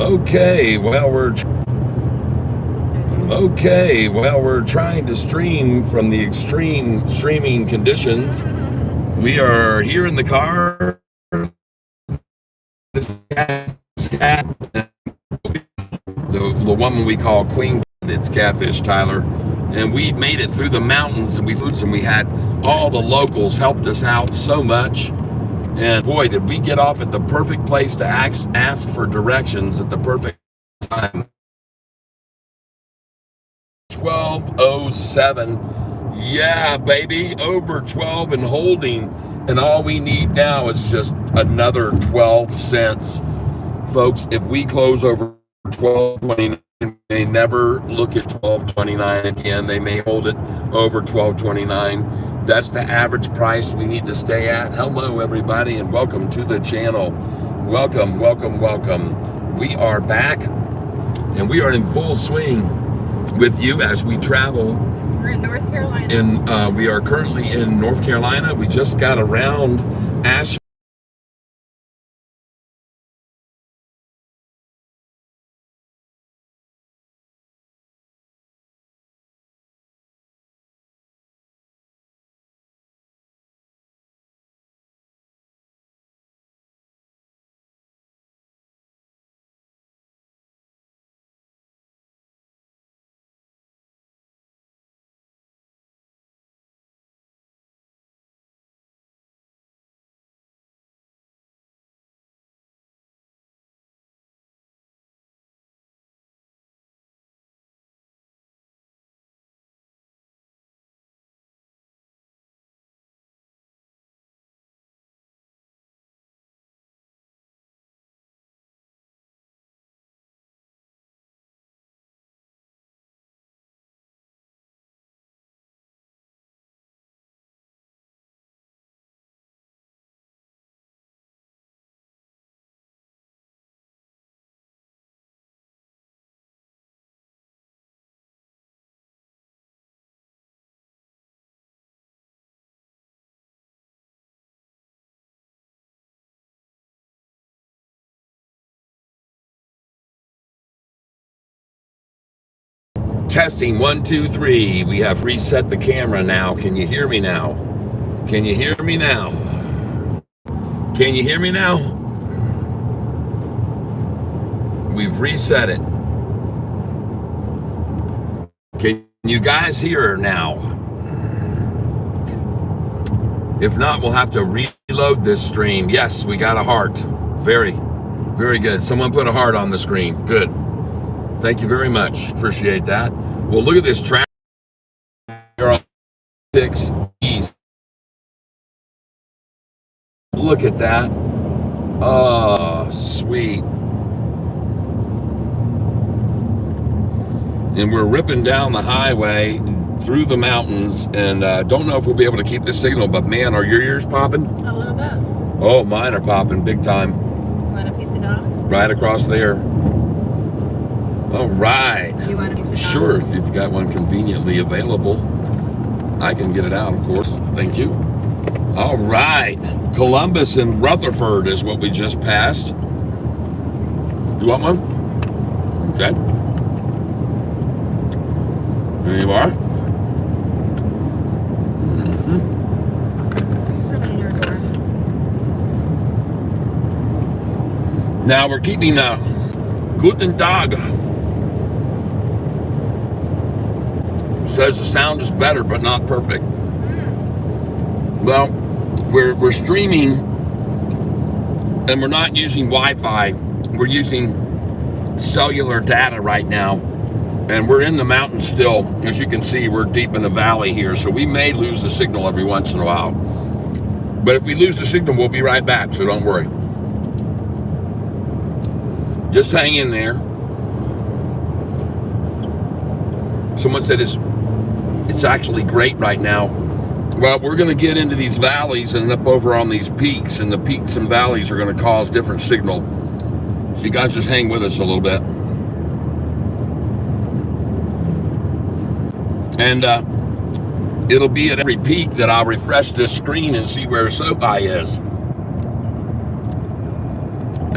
Okay, well, we're trying to stream from the extreme streaming conditions. We are here in the car. This cat, the woman we call Queen, it's Catfish, Tyler, and we made it through the mountains, and we had all the locals helped us out so much. And boy, did we get off at the perfect place to ask for directions at the perfect time. 12:07. Yeah, baby, over 12 and holding. And all we need now is just another 12 cents. Folks, if we close over 12.29, they may never look at 12.29 again. They may hold it over 12.29. That's the average price we need to stay at. Hello, everybody, and welcome to the channel. Welcome, welcome, welcome. We are back, and we are in full swing with you as we travel. We're in North Carolina. And we are currently in North Carolina. We just got around Asheville. Testing 1, 2, 3. We have reset the camera now. Can you hear me now? Can you hear me now? Can you hear me now? We've reset it. Can you guys hear now? If not, we'll have to reload this stream. Yes, we got a heart. Very, very good. Someone put a heart on the screen. Good. Thank you very much. Appreciate that. Well, look at this track. You're on 6 east. Look at that. Oh, sweet. And we're ripping down the highway through the mountains, and don't know if we'll be able to keep the signal, but man, are your ears popping? A little bit. Oh, mine are popping big time. You want a piece of gum? Right across there. All right. You want a piece of gum? Sure, if you've got one conveniently available. I can get it out, of course. Thank you. All right. Columbus and Rutherford is what we just passed. You want one? Okay. There you are. Open your door. Now we're keeping Guten Tag. Says the sound is better, but not perfect. Well, we're streaming, and we're not using Wi-Fi. We're using cellular data right now, and we're in the mountains still. As you can see, we're deep in the valley here, so we may lose the signal every once in a while. But if we lose the signal, we'll be right back, so don't worry. Just hang in there. Someone said it's actually great right now. Well, we're going to get into these valleys and up over on these peaks, and the peaks and valleys are going to cause different signal. So you guys just hang with us a little bit. And it'll be at every peak that I'll refresh this screen and see where Sofi is.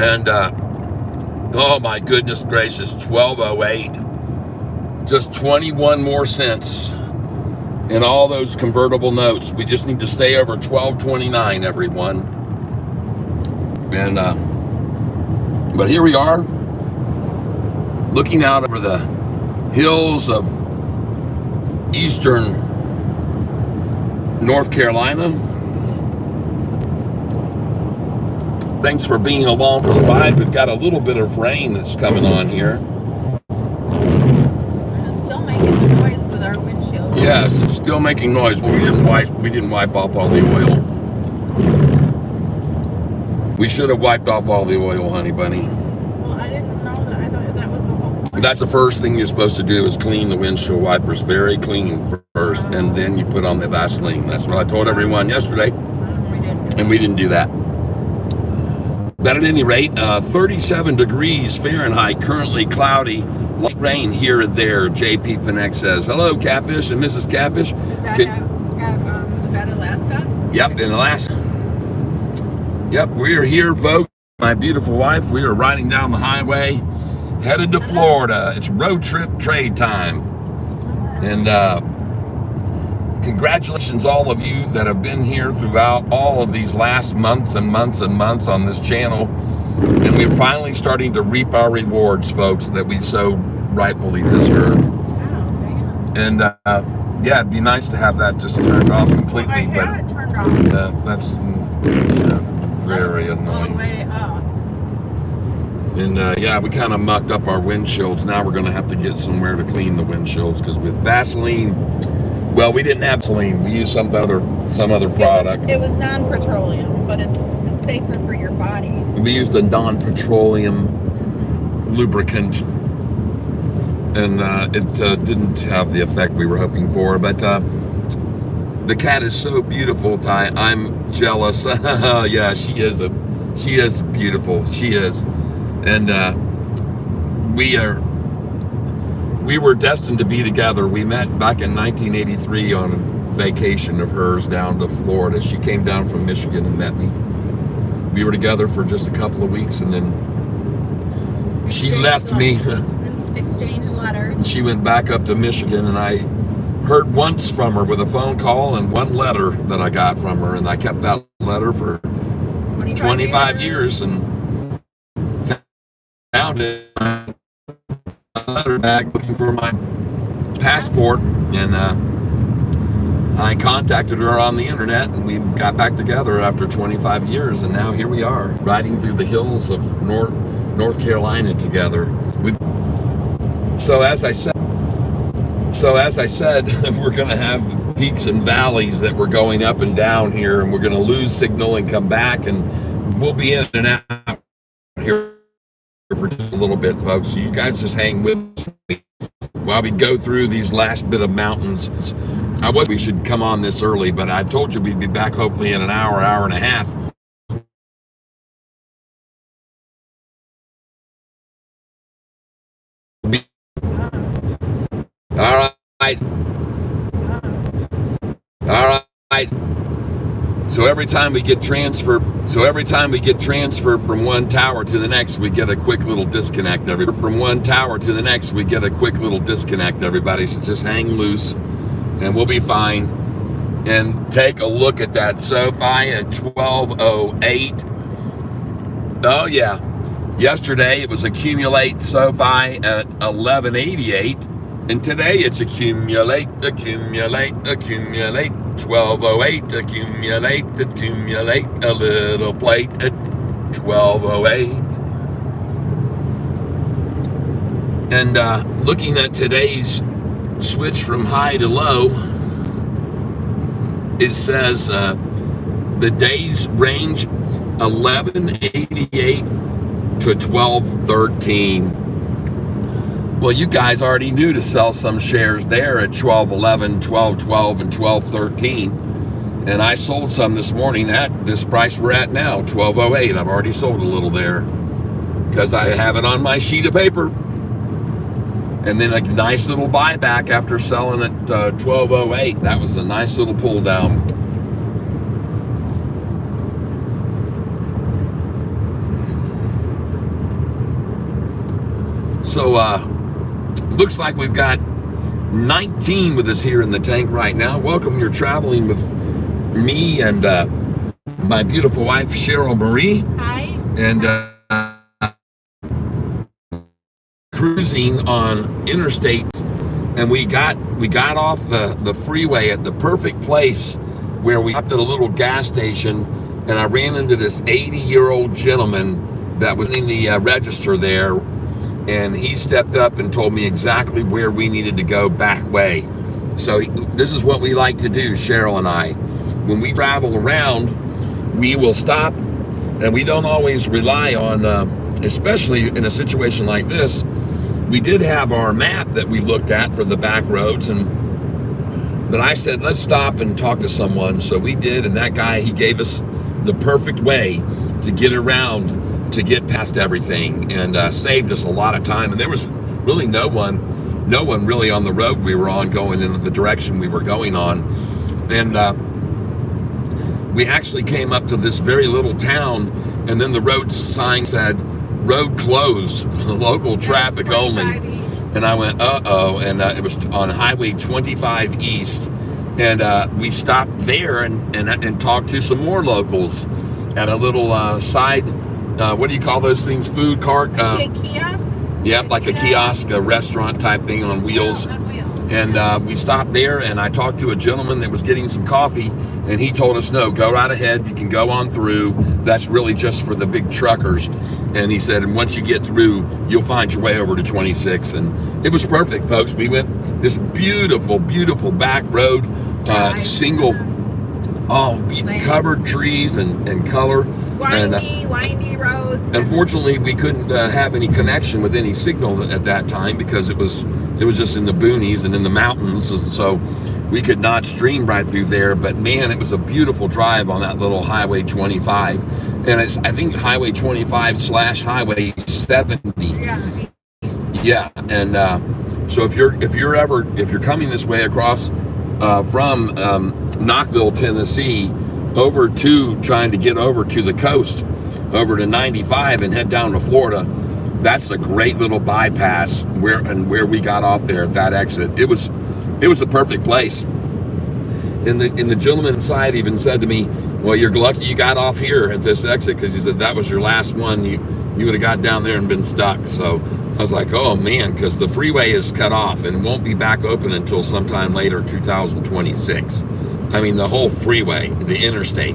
And so, we're going to get into these valleys and up over on these peaks, and the peaks and valleys are going to cause different signal. So you guys just hang with us a little bit. And it'll be at every peak that I'll refresh this screen and see where Sofi is. And so, we're going to get into these valleys and up over on these peaks, and the peaks and valleys are going to cause different signal. So you guys just hang with us a little bit. And it'll be at every peak that I'll refresh this screen and see where Sofi is. Oh my goodness gracious, 1208. Just 21 more cents in all those convertible notes. We just need to stay over 1229, everyone. And but here we are, looking out over the hills of eastern North Carolina. Thanks for being along for the ride. We've got a little bit of rain that's coming on here. It's still making the noise with our windshield. Yes, it's still making noise. Well, we didn't wipe off all the oil. We should have wiped off all the oil, honey bunny. Well, I didn't know that. I thought that was the whole point. That's the first thing you're supposed to do, is clean the windshield wipers very clean first, and then you put on the Vaseline. That's what I told everyone yesterday, and we didn't do that. But at any rate, 37 degrees Fahrenheit, currently cloudy, light rain here and there. JP Panek says, hello, Catfish and Mrs. Catfish. Is that Alaska? Yep, in Alaska. Yep, we're here, folks. My beautiful wife, we are riding down the highway, headed to Florida. It's road trip trade time. And congratulations, all of you that have been here throughout all of these last months and months and months on this channel. And we're finally starting to reap our rewards, folks, that we so rightfully deserve. Oh, And yeah, it'd be nice to have that just turned off completely. Well, I had it turned off. That's very All the annoying. way up. And yeah, we kind of mucked up our windshields. Now we're going to have to get somewhere to clean the windshields, because with Vaseline, well, we didn't have Vaseline. We used some other product. It was non-petroleum, but it's safer for your body. We used a non-petroleum lubricant, and it didn't have the effect we were hoping for. But the cat is so beautiful, Ty. I'm jealous. Yeah, she is beautiful. She is. And we were destined to be together. We met back in 1983 on a vacation of hers down to Florida. She came down from Michigan and met me. We were together for just a couple of weeks, and then she left me. Exchanged letters. She went back up to Michigan, and I heard once from her with a phone call and one letter that I got from her, and I kept that letter for 25 years and found it in my letter bag looking for my passport, and I contacted her on the internet, and we got back together after 25 years, and now here we are riding through the hills of North Carolina together. So as I said, we're going to have peaks and valleys that we're going up and down here, and we're going to lose signal and come back, and we'll be in and out here for just a little bit, folks. So you guys just hang with me while we go through these last bit of mountains. We should come on this early, but I told you we'd be back hopefully in an hour and a half. All right. So every time we get transferred from one tower to the next, we get a quick little disconnect. From one tower to the next, we get a quick little disconnect, everybody. So just hang loose, and we'll be fine. And take a look at that Sofi at 1208. Oh yeah. Yesterday it was accumulate Sofi at 1188. And today it's accumulate, 1208, accumulate, a little plate at 1208. And looking at today's switch from high to low, it says the days range 1188 to 1213. Well, you guys already knew to sell some shares there at 1211, 1212, and 1213. And I sold some this morning at this price we're at now, 1208. I've already sold a little there because I have it on my sheet of paper. And then a nice little buyback after selling at 1208. That was a nice little pull down. So looks like we've got 19 with us here in the tank right now. Welcome. You're traveling with me and my beautiful wife Cheryl Marie. Hi. And cruising on interstate, and we got off the freeway at the perfect place where we stopped at a little gas station, and I ran into this 80-year-old gentleman that was in the register there, and he stepped up and told me exactly where we needed to go back way. So this is what we like to do, Cheryl and I. When we travel around, we will stop, and we don't always rely on, especially in a situation like this. We did have our map that we looked at for the back roads, but I said, let's stop and talk to someone. So we did, and that guy, he gave us the perfect way to get around, to get past everything, and saved us a lot of time. And there was really no one really on the road we were on going in the direction we were going on. And we actually came up to this very little town, and then the road sign said, road closed, local traffic only. And I went, uh-oh, and it was on Highway 25 East. And we stopped there and talked to some more locals at a little side, what do you call those things, food cart? A kiosk? Yep, like a kiosk, a restaurant type thing on wheels. Yeah, on wheels. And we stopped there, and I talked to a gentleman that was getting some coffee, and he told us, no, go right ahead, you can go on through, that's really just for the big truckers. And he said, and once you get through, you'll find your way over to 26. And it was perfect, folks. We went this beautiful, beautiful back road, single, all covered trees and color. Windy roads. Unfortunately, we couldn't have any connection with any signal at that time, because it was just in the boonies and in the mountains, and so we could not stream right through there. But man, it was a beautiful drive on that little Highway 25, and it's, I think, Highway 25/Highway 70. Yeah, and so if you're coming this way across from Knoxville, Tennessee, over to trying to get over to the coast, over to 95 and head down to Florida, that's a great little bypass where we got off there at that exit. It was the perfect place. And the gentleman inside even said to me, well, you're lucky you got off here at this exit, because he said that was your last one. You would have got down there and been stuck. So I was like, oh man, because the freeway is cut off and won't be back open until sometime later, 2026. I mean, the whole freeway, the interstate.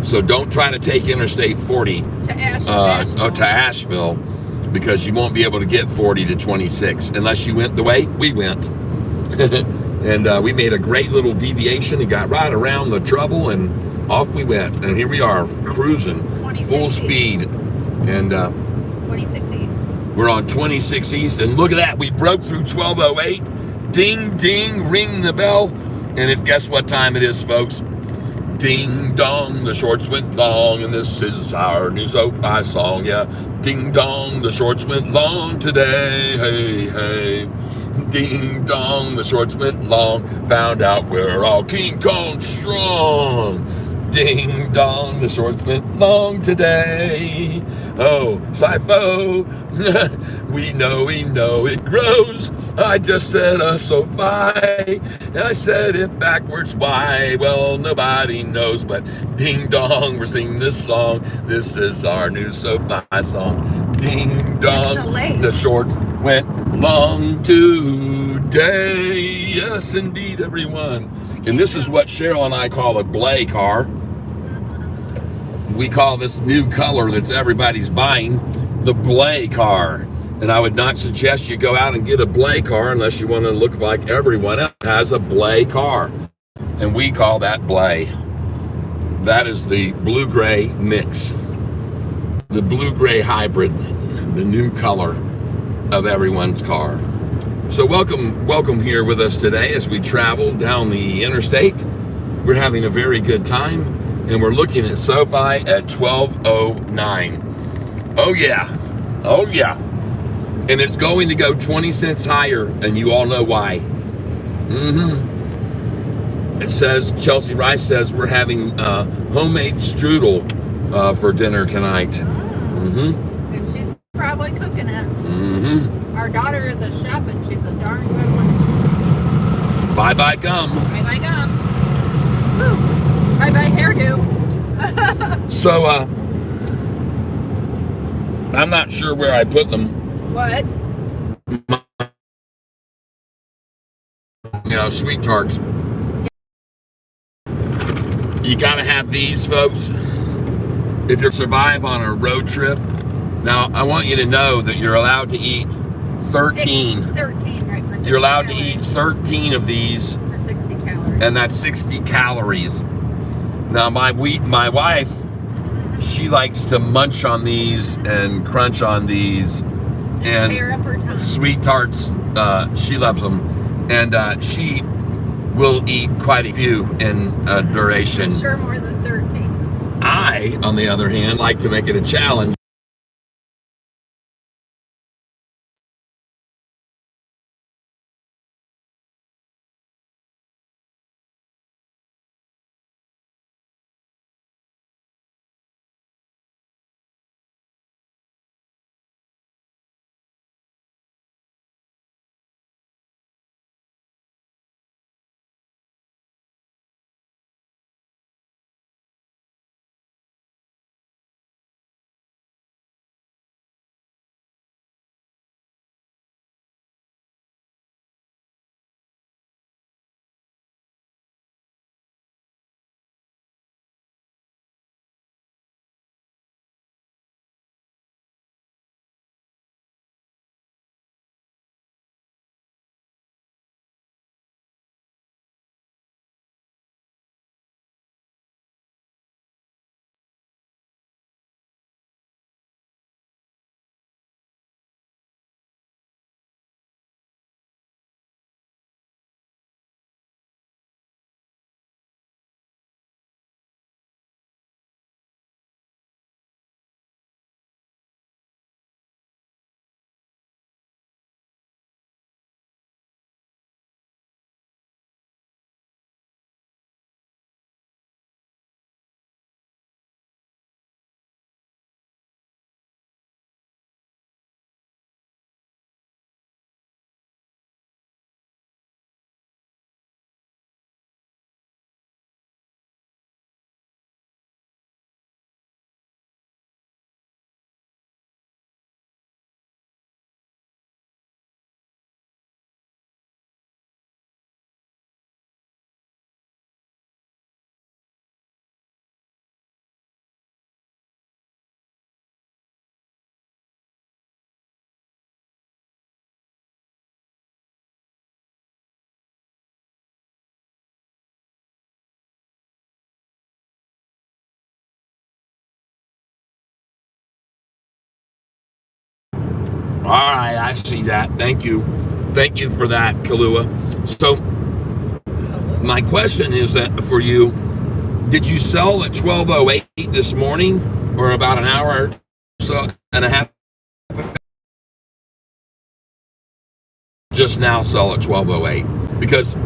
So don't try to take Interstate 40 to Asheville, because you won't be able to get 40 to 26 unless you went the way we went. And we made a great little deviation and got right around the trouble, and off we went. And here we are cruising full speed. And 26 East. We're on 26 East, and look at that. We broke through 1208. Ding, ding, ring the bell. And guess what time it is, folks? Ding dong, the shorts went long, and this is our new Sofi song. Yeah, ding dong, the shorts went long today. Hey, hey. Ding dong, the shorts went long. Found out we're all King Kong strong. Ding dong, the shorts went long today. Oh, Sifo, we know it grows. I just said a Sofi, and I said it backwards. Why? Well, nobody knows, but ding dong, we're singing this song. This is our new Sofi song. Ding dong, the shorts went long today. Yes, indeed, everyone. And this is what Cheryl and I call a Blay car. We call this new color that's everybody's buying the Blay car. And I would not suggest you go out and get a Blay car unless you want to look like everyone else has a Blay car. And we call that Blay. That is the blue-gray mix. The blue-gray hybrid, the new color of everyone's car. So welcome here with us today as we travel down the interstate. We're having a very good time, and we're looking at Sofi at 1209. Oh yeah, oh yeah. And it's going to go 20 cents higher, and you all know why. It says, Chelsea Rice says, we're having homemade strudel for dinner tonight. And she's probably cooking it. Our daughter is a chef, and she's a darn good one. Bye-bye gum. Bye-bye gum. Woo. Bye-bye hairdo. So, I'm not sure where I put them. What? Sweet tarts. You gotta have these, folks, if you survive on a road trip. Now, I want you to know that you're allowed to eat 13. 13, right? For 60 You're allowed calories. to eat 13 of these. For 60 calories. And that's 60 calories. Now, my wife, she likes to munch on these and crunch on these. And tear up her tongue. Sweet tarts, she loves them. And she will eat quite a few in a duration. I'm sure more than 13. I, on the other hand, like to make it a challenge. All right, I see that. Thank you. Thank you for that, Kalua. So, my question is that for you, did you sell at 12:08 this morning, or about an hour or so and a half? Just now sell at 12:08, because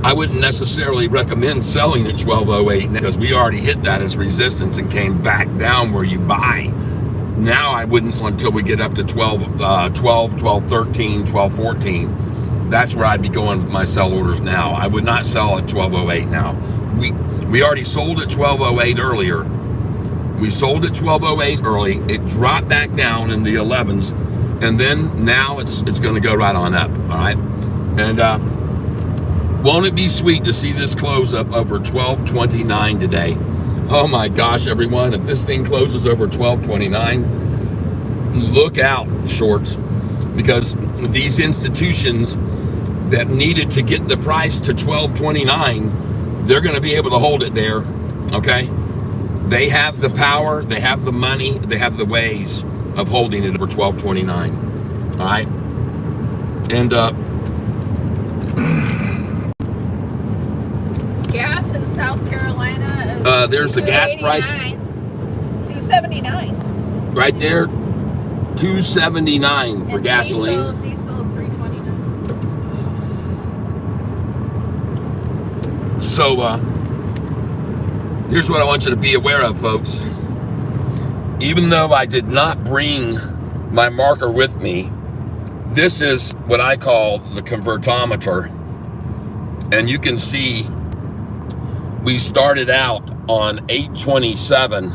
I wouldn't necessarily recommend selling at 12:08 because we already hit that as resistance and came back down where you buy. Now I wouldn't sell until we get up to 12:13, 12:14. That's where I'd be going with my sell orders now. I would not sell at 12:08 now. We already sold at 12:08 earlier. We sold at 12:08 early. It dropped back down in the 11s, and then now it's going to go right on up. All right, and won't it be sweet to see this close up over 12:29 today? Oh my gosh, everyone, if this thing closes over 12:29, look out, shorts, because these institutions that needed to get the price to 12:29, they're going to be able to hold it there, okay? They have the power, they have the money, they have the ways of holding it over 12:29, all right? And gas in South Carolina is there's the gas price. $2.79. Right there, $2.79 for gasoline. Diesel is $3.29. So here's what I want you to be aware of, folks. Even though I did not bring my marker with me, This is what I call the convertometer. And you can see we started out on 827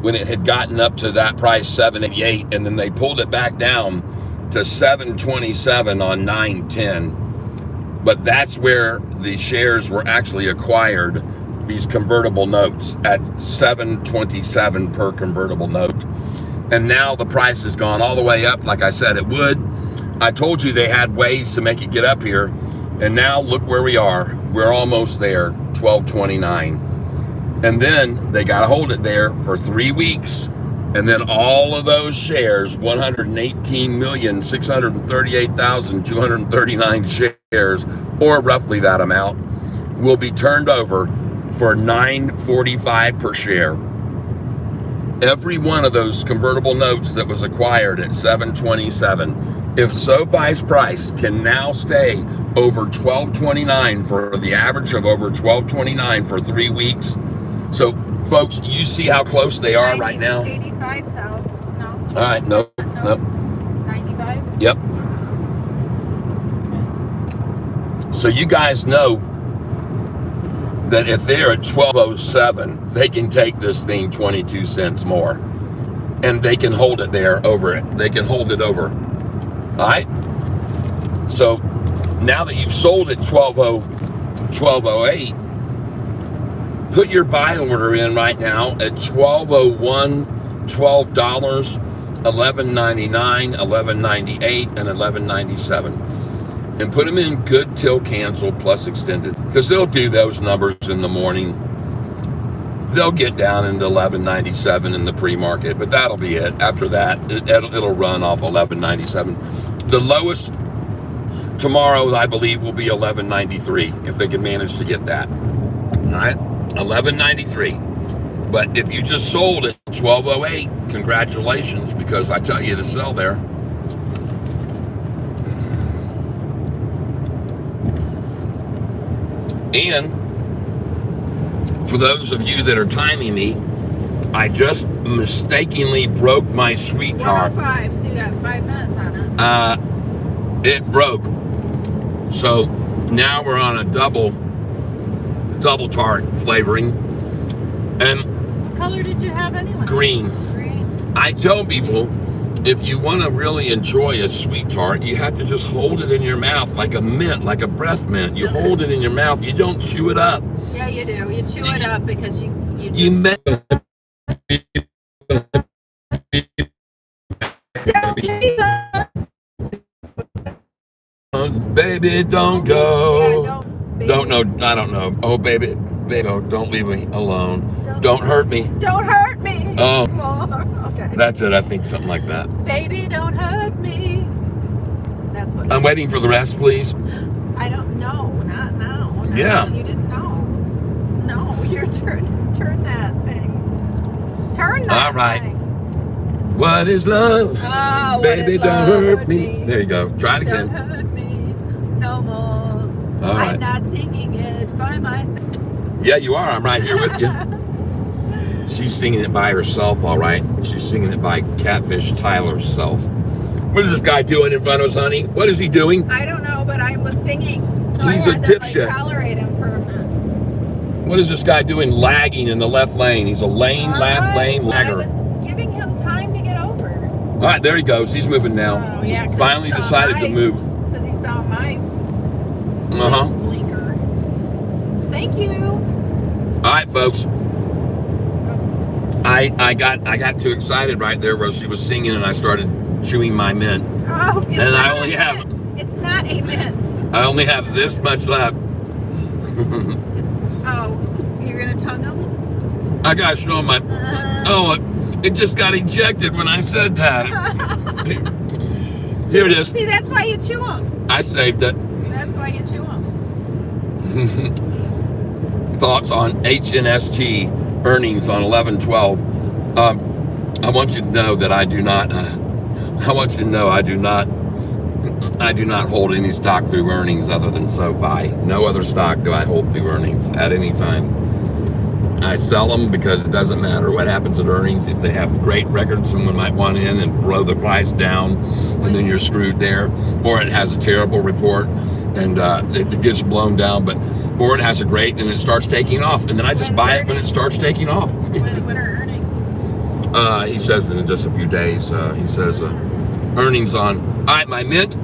when it had gotten up to that price 788, and then they pulled it back down to 727 on 910. But that's where the shares were actually acquired, these convertible notes, at 727 per convertible note. And now the price has gone all the way up like I said it would. I told you they had ways to make it get up here, and now look where we are. We're almost there, 1229. And then they got to hold it there for 3 weeks. And then all of those shares, 118,638,239 shares, or roughly that amount, will be turned over for $9.45 per share. Every one of those convertible notes that was acquired at 727, if SoFi's price can now stay over 1229 for the average of over 1229 for 3 weeks. So folks, you see how close they are right now? 85 south. No. All right, no. 95? Yep. So you guys know that if they're at 1207, they can take this thing 22 cents more. And they can hold it there over it. They can hold it over. All right? So now that you've sold at 1208, put your buy order in right now at 1201, $12, $11.99, $11.98, and $11.97. And put them in good till cancel plus extended, because they'll do those numbers in the morning. They'll get down into 11.97 in the pre-market, but that'll be it. After that, it'll run off 11.97. The lowest tomorrow, I believe, will be 11.93 if they can manage to get that. All right, 11.93. But if you just sold at 1208, congratulations, because I tell you to sell there. And for those of you that are timing me, I just mistakenly broke my sweetheart. 105, so you got 5 minutes on it. It broke. So now we're on a double tart flavoring. And What color did you have anyway? green. Green. I tell people, if you want to really enjoy a sweet tart, you have to just hold it in your mouth like a mint, like a breath mint. You hold it in your mouth. You don't chew it up. Yeah, you do. You chew it up because you You just... Baby, don't go. Yeah, Don't know. I don't know. Oh, baby, oh, don't leave me alone. Don't hurt me. Don't hurt me. Oh. Okay. That's it. I think something like that. Baby, don't hurt me. That's what. I'm waiting for the rest, please. I don't know. Not now. No, Yeah. You didn't know. No, your turn. Turn that thing. Turn that All right. thing. What is love? Oh, Baby, what is don't love? hurt me. There you go. Try it Don't again. hurt me no more. All right. I'm not singing it by myself. Yeah, you are. I'm right here with you. She's singing it by herself, all right. She's singing it by Catfish Tyler's self. What is this guy doing in front of us, honey? What is he doing? I don't know, but I was singing. So He's I a had to dipshit. tolerate him for a minute. What is this guy doing lagging in the left lane? He's a lane, left lane I lagger. was giving him time to get over. All right, there he goes. He's moving now. Oh, yeah, 'cause Finally he saw decided to my- move. Because he saw my Uh-huh. blinker. Thank you. All right, folks. I got too excited right there where she was singing and I started chewing my mint. Oh, it's And I not only a have- mint. It's not a mint. I only have this much left. Oh, you're gonna tongue him? I gotta show him my. Oh, it just got ejected when I said that. Here it is. See, that's why you chew them. I saved it. That's why you chew them. Thoughts on HNST earnings on 11/12. I want you to know that I do not. I want you to know I do not hold any stock through earnings other than SoFi. No other stock do I hold through earnings at any time. I sell them because it doesn't matter what happens at earnings. If they have great records, someone might want in and blow the price down, and then you're screwed there. Or it has a terrible report and it gets blown down, or it has a great and it starts taking off, and then I just buy it when it starts taking off. When are earnings? He says in just a few days. He says earnings on. All right, my mint.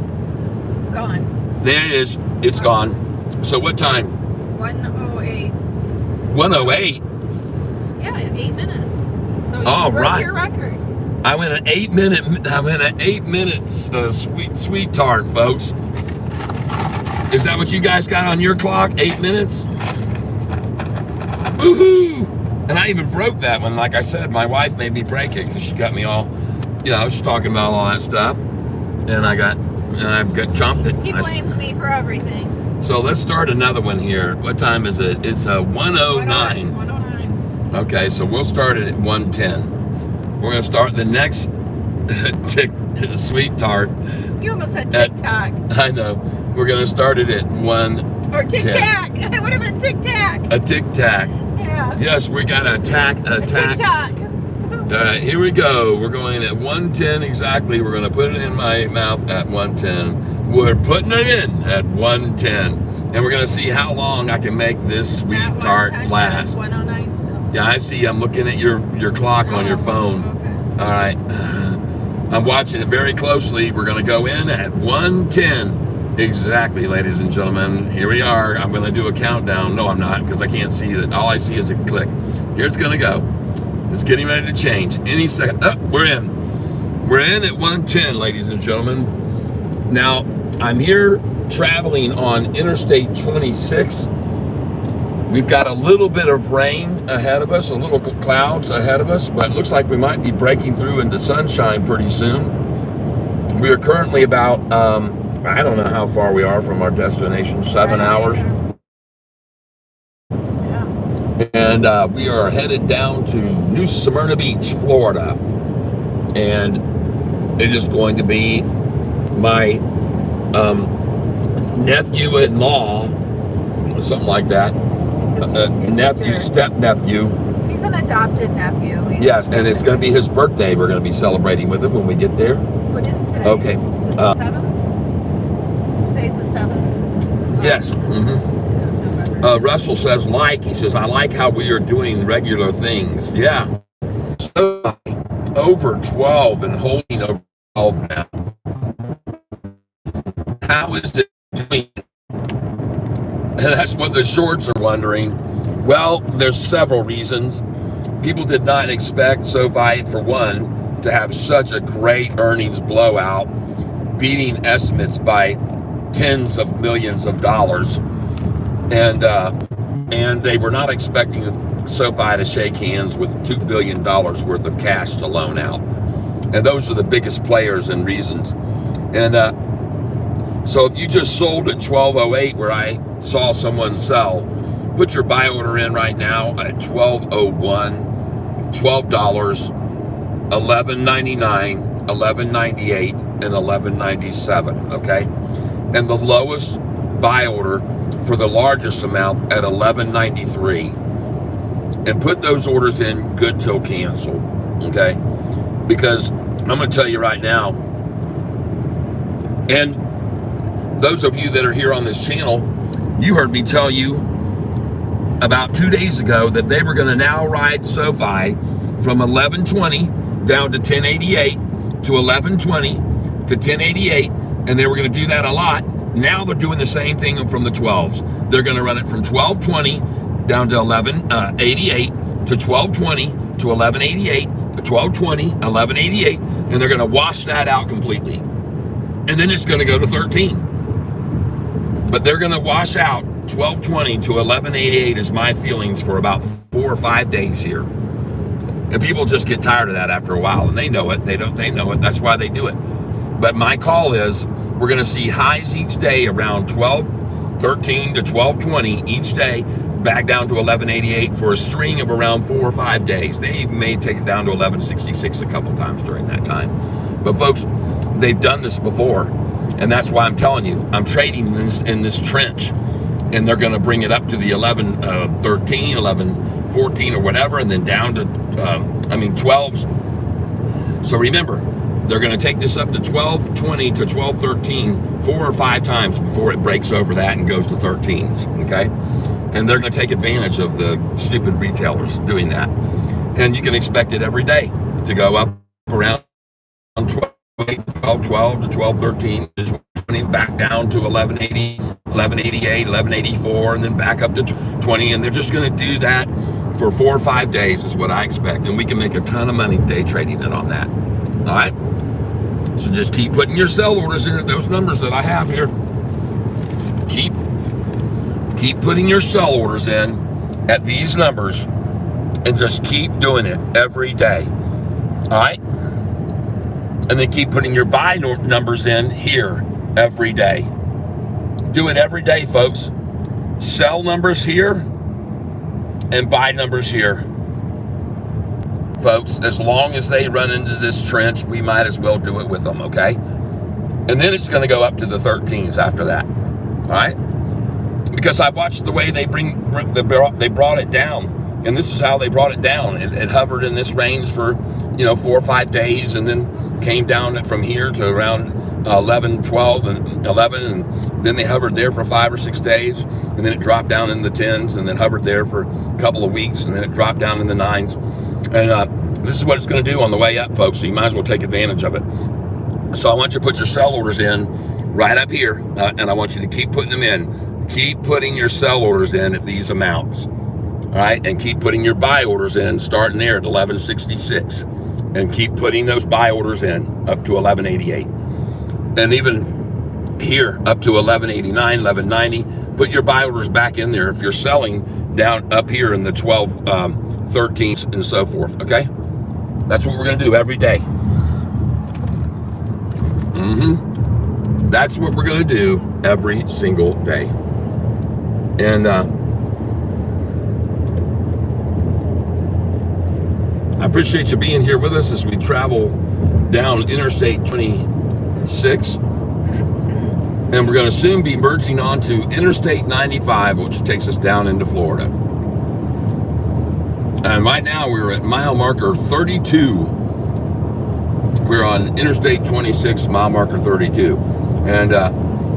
Gone. There it is. It's gone. So what time? 1:08. 1:08. Yeah, in 8 minutes. So you All broke right. your record. I went an 8 minutes. Sweet tart, folks. Is that what you guys got on your clock? 8 minutes? Woohoo! And I even broke that one. Like I said, my wife made me break it because she got me all, she's talking about all that stuff, and I got jumped it. He blames me for everything. So let's start another one here. What time is it? It's 1:09. 1:09. Okay, so we'll start it at 1:10. We're gonna start the next sweet tart. You almost said TikTok. I know. We're gonna start it at 1. Or tic-tac. I would have been tic-tac. A tic-tac. Yeah. Yes, we got a TikTok. All right, here we go. We're going at 1:10 exactly. We're gonna put it in my mouth at 1:10. We're putting it in at 1:10, and we're gonna see how long I can make this sweet tart last. 1:09 still. Yeah, I see. I'm looking at your clock on your phone. Okay. All right, I'm watching it very closely. We're gonna go in at 1:10 exactly, ladies and gentlemen. Here we are. I'm gonna do a countdown. No, I'm not, because I can't see that. All I see is a click. Here it's gonna go. It's getting ready to change any second. Oh, we're in. We're in at 1:10, ladies and gentlemen. Now, I'm here traveling on Interstate 26. We've got a little bit of rain ahead of us, a little clouds ahead of us, but it looks like we might be breaking through into sunshine pretty soon. We are currently about, I don't know how far we are from our destination, 7 hours. And we are headed down to New Smyrna Beach, Florida. And it is going to be my nephew-in-law, something like that. Nephew, step-nephew. He's an adopted nephew. Yes, and it's going to be his birthday. We're going to be celebrating with him when we get there. What is today? Okay. Is the 7th? Today's the 7th? Yes. Russell says, he says, I like how we are doing regular things. Yeah. So, over 12 and holding over 12 now. How is it doing? And that's what the shorts are wondering. Well, there's several reasons. People did not expect Sofi, for one, to have such a great earnings blowout, beating estimates by tens of millions of dollars. And they were not expecting Sofi to shake hands with $2 billion worth of cash to loan out. And those are the biggest players and reasons. And so if you just sold at 12:08 where I saw someone sell, put your buy order in right now at 12:01, $12, $11.99, $11.98, and $11.97, okay? And the lowest buy order for the largest amount at $11.93. And put those orders in good till cancel, okay? Because I'm going to tell you right now, and those of you that are here on this channel, you heard me tell you about 2 days ago that they were going to now ride Sofi from 1120 down to 1088 to 1120 to 1088, and they were going to do that a lot. Now they're doing the same thing from the 12s. They're going to run it from 1220 down to 1188 to 1220 to 1188 to 1220, 1188, and they're going to wash that out completely. And then it's going to go to 13. But they're going to wash out 1220 to 1188 is my feelings for about 4 or 5 days here. And people just get tired of that after a while, and they know it. They know it. That's why they do it. But my call is we're going to see highs each day around 1213 to 1220 each day, back down to 1188 for a string of around 4 or 5 days. They may take it down to 1166 a couple times during that time. But folks, they've done this before, and that's why I'm telling you, I'm trading in this trench, and they're going to bring it up to the 1113, 14 or whatever, and then down to 12s. So remember, they're going to take this up to 12.20 to 12.13 4 or 5 times before it breaks over that and goes to 13s. Okay, and they're going to take advantage of the stupid retailers doing that, and you can expect it every day to go up around 12, 12 to 12.13, 20, back down to 11.80, 11.88, 11.84, and then back up to 20. And they're just going to do that for 4 or 5 days is what I expect, and we can make a ton of money day trading it on that. All right, so just keep putting your sell orders in at those numbers that I have here. Keep putting your sell orders in at these numbers, and just keep doing it every day. All right, and then keep putting your buy numbers in here every day. Do it every day, folks. Sell numbers here and buy numbers here. Folks, as long as they run into this trench, we might as well do it with them, okay? And then it's going to go up to the 13s after that, all right? Because I watched the way they brought it down, and this is how they brought it down. It hovered in this range for 4 or 5 days, and then came down from here to around 11, 12, and 11, and then they hovered there for 5 or 6 days, and then it dropped down in the 10s, and then hovered there for a couple of weeks, and then it dropped down in the 9s. And this is what it's going to do on the way up, folks, so you might as well take advantage of it. So I want you to put your sell orders in right up here, and I want you to keep putting them in. Keep putting your sell orders in at these amounts, all right? And keep putting your buy orders in starting there at 11.66, and keep putting those buy orders in up to 11.88. And even here up to 11.89, 11.90, put your buy orders back in there if you're selling down up here in the 12, 13s and so forth, okay? That's what we're going to do every day. That's what we're going to do every single day. And I appreciate you being here with us as we travel down Interstate 26. And we're going to soon be merging onto Interstate 95, which takes us down into Florida. And right now we're at mile marker 32. We're on Interstate 26, mile marker 32. And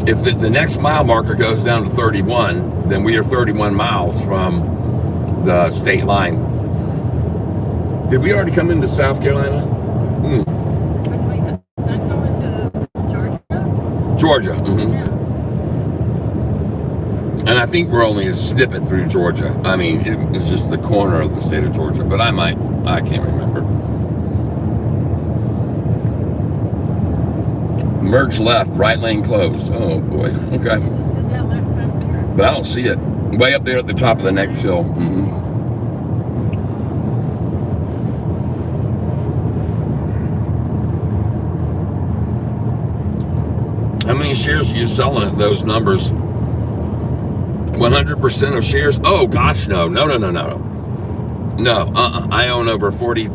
if the next mile marker goes down to 31, then we are 31 miles from the state line. Did we already come into South Carolina? When we not going to Georgia. Yeah. And I think we're only a snippet through Georgia. I mean, it's just the corner of the state of Georgia, but I can't remember. Merge left, right lane closed. Oh boy, okay. Just go down that right there. But I don't see it. Way up there at the top of the next hill. How many shares are you selling at those numbers? 100% of shares? Oh gosh, no. I own over 40.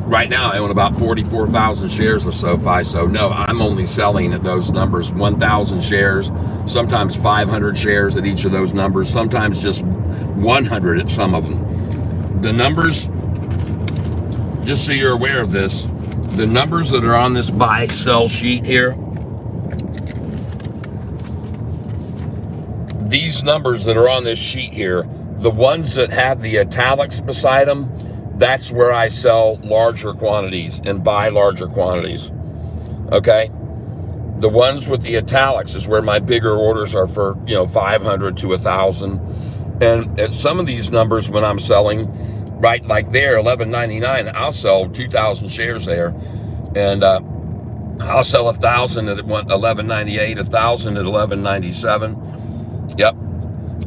Right now, I own about 44,000 shares of Sofi. So no, I'm only selling at those numbers 1,000 shares, sometimes 500 shares at each of those numbers, sometimes just 100 at some of them. The numbers, just so you're aware of this, the numbers that are on this buy sell sheet here, these numbers that are on this sheet here, the ones that have the italics beside them, that's where I sell larger quantities and buy larger quantities, okay? The ones with the italics is where my bigger orders are for, 500 to 1,000. And at some of these numbers when I'm selling, right, like there, 11.99, I'll sell 2,000 shares there. And I'll sell 1,000 at 11.98, 1,000 at 11.97. Yep.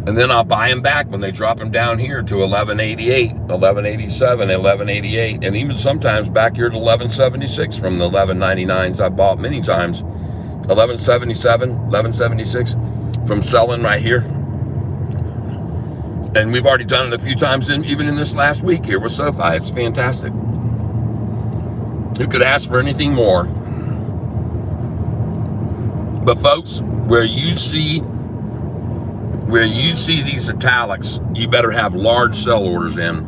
And then I'll buy them back when they drop them down here to 11.88, 11.87, 11.88, and even sometimes back here to 11.76 from the 11.99s I bought many times. 11.77, 11.76 from selling right here. And we've already done it a few times, even in this last week here with Sofi. It's fantastic. Who could ask for anything more? But folks, where you see these italics, you better have large sell orders in.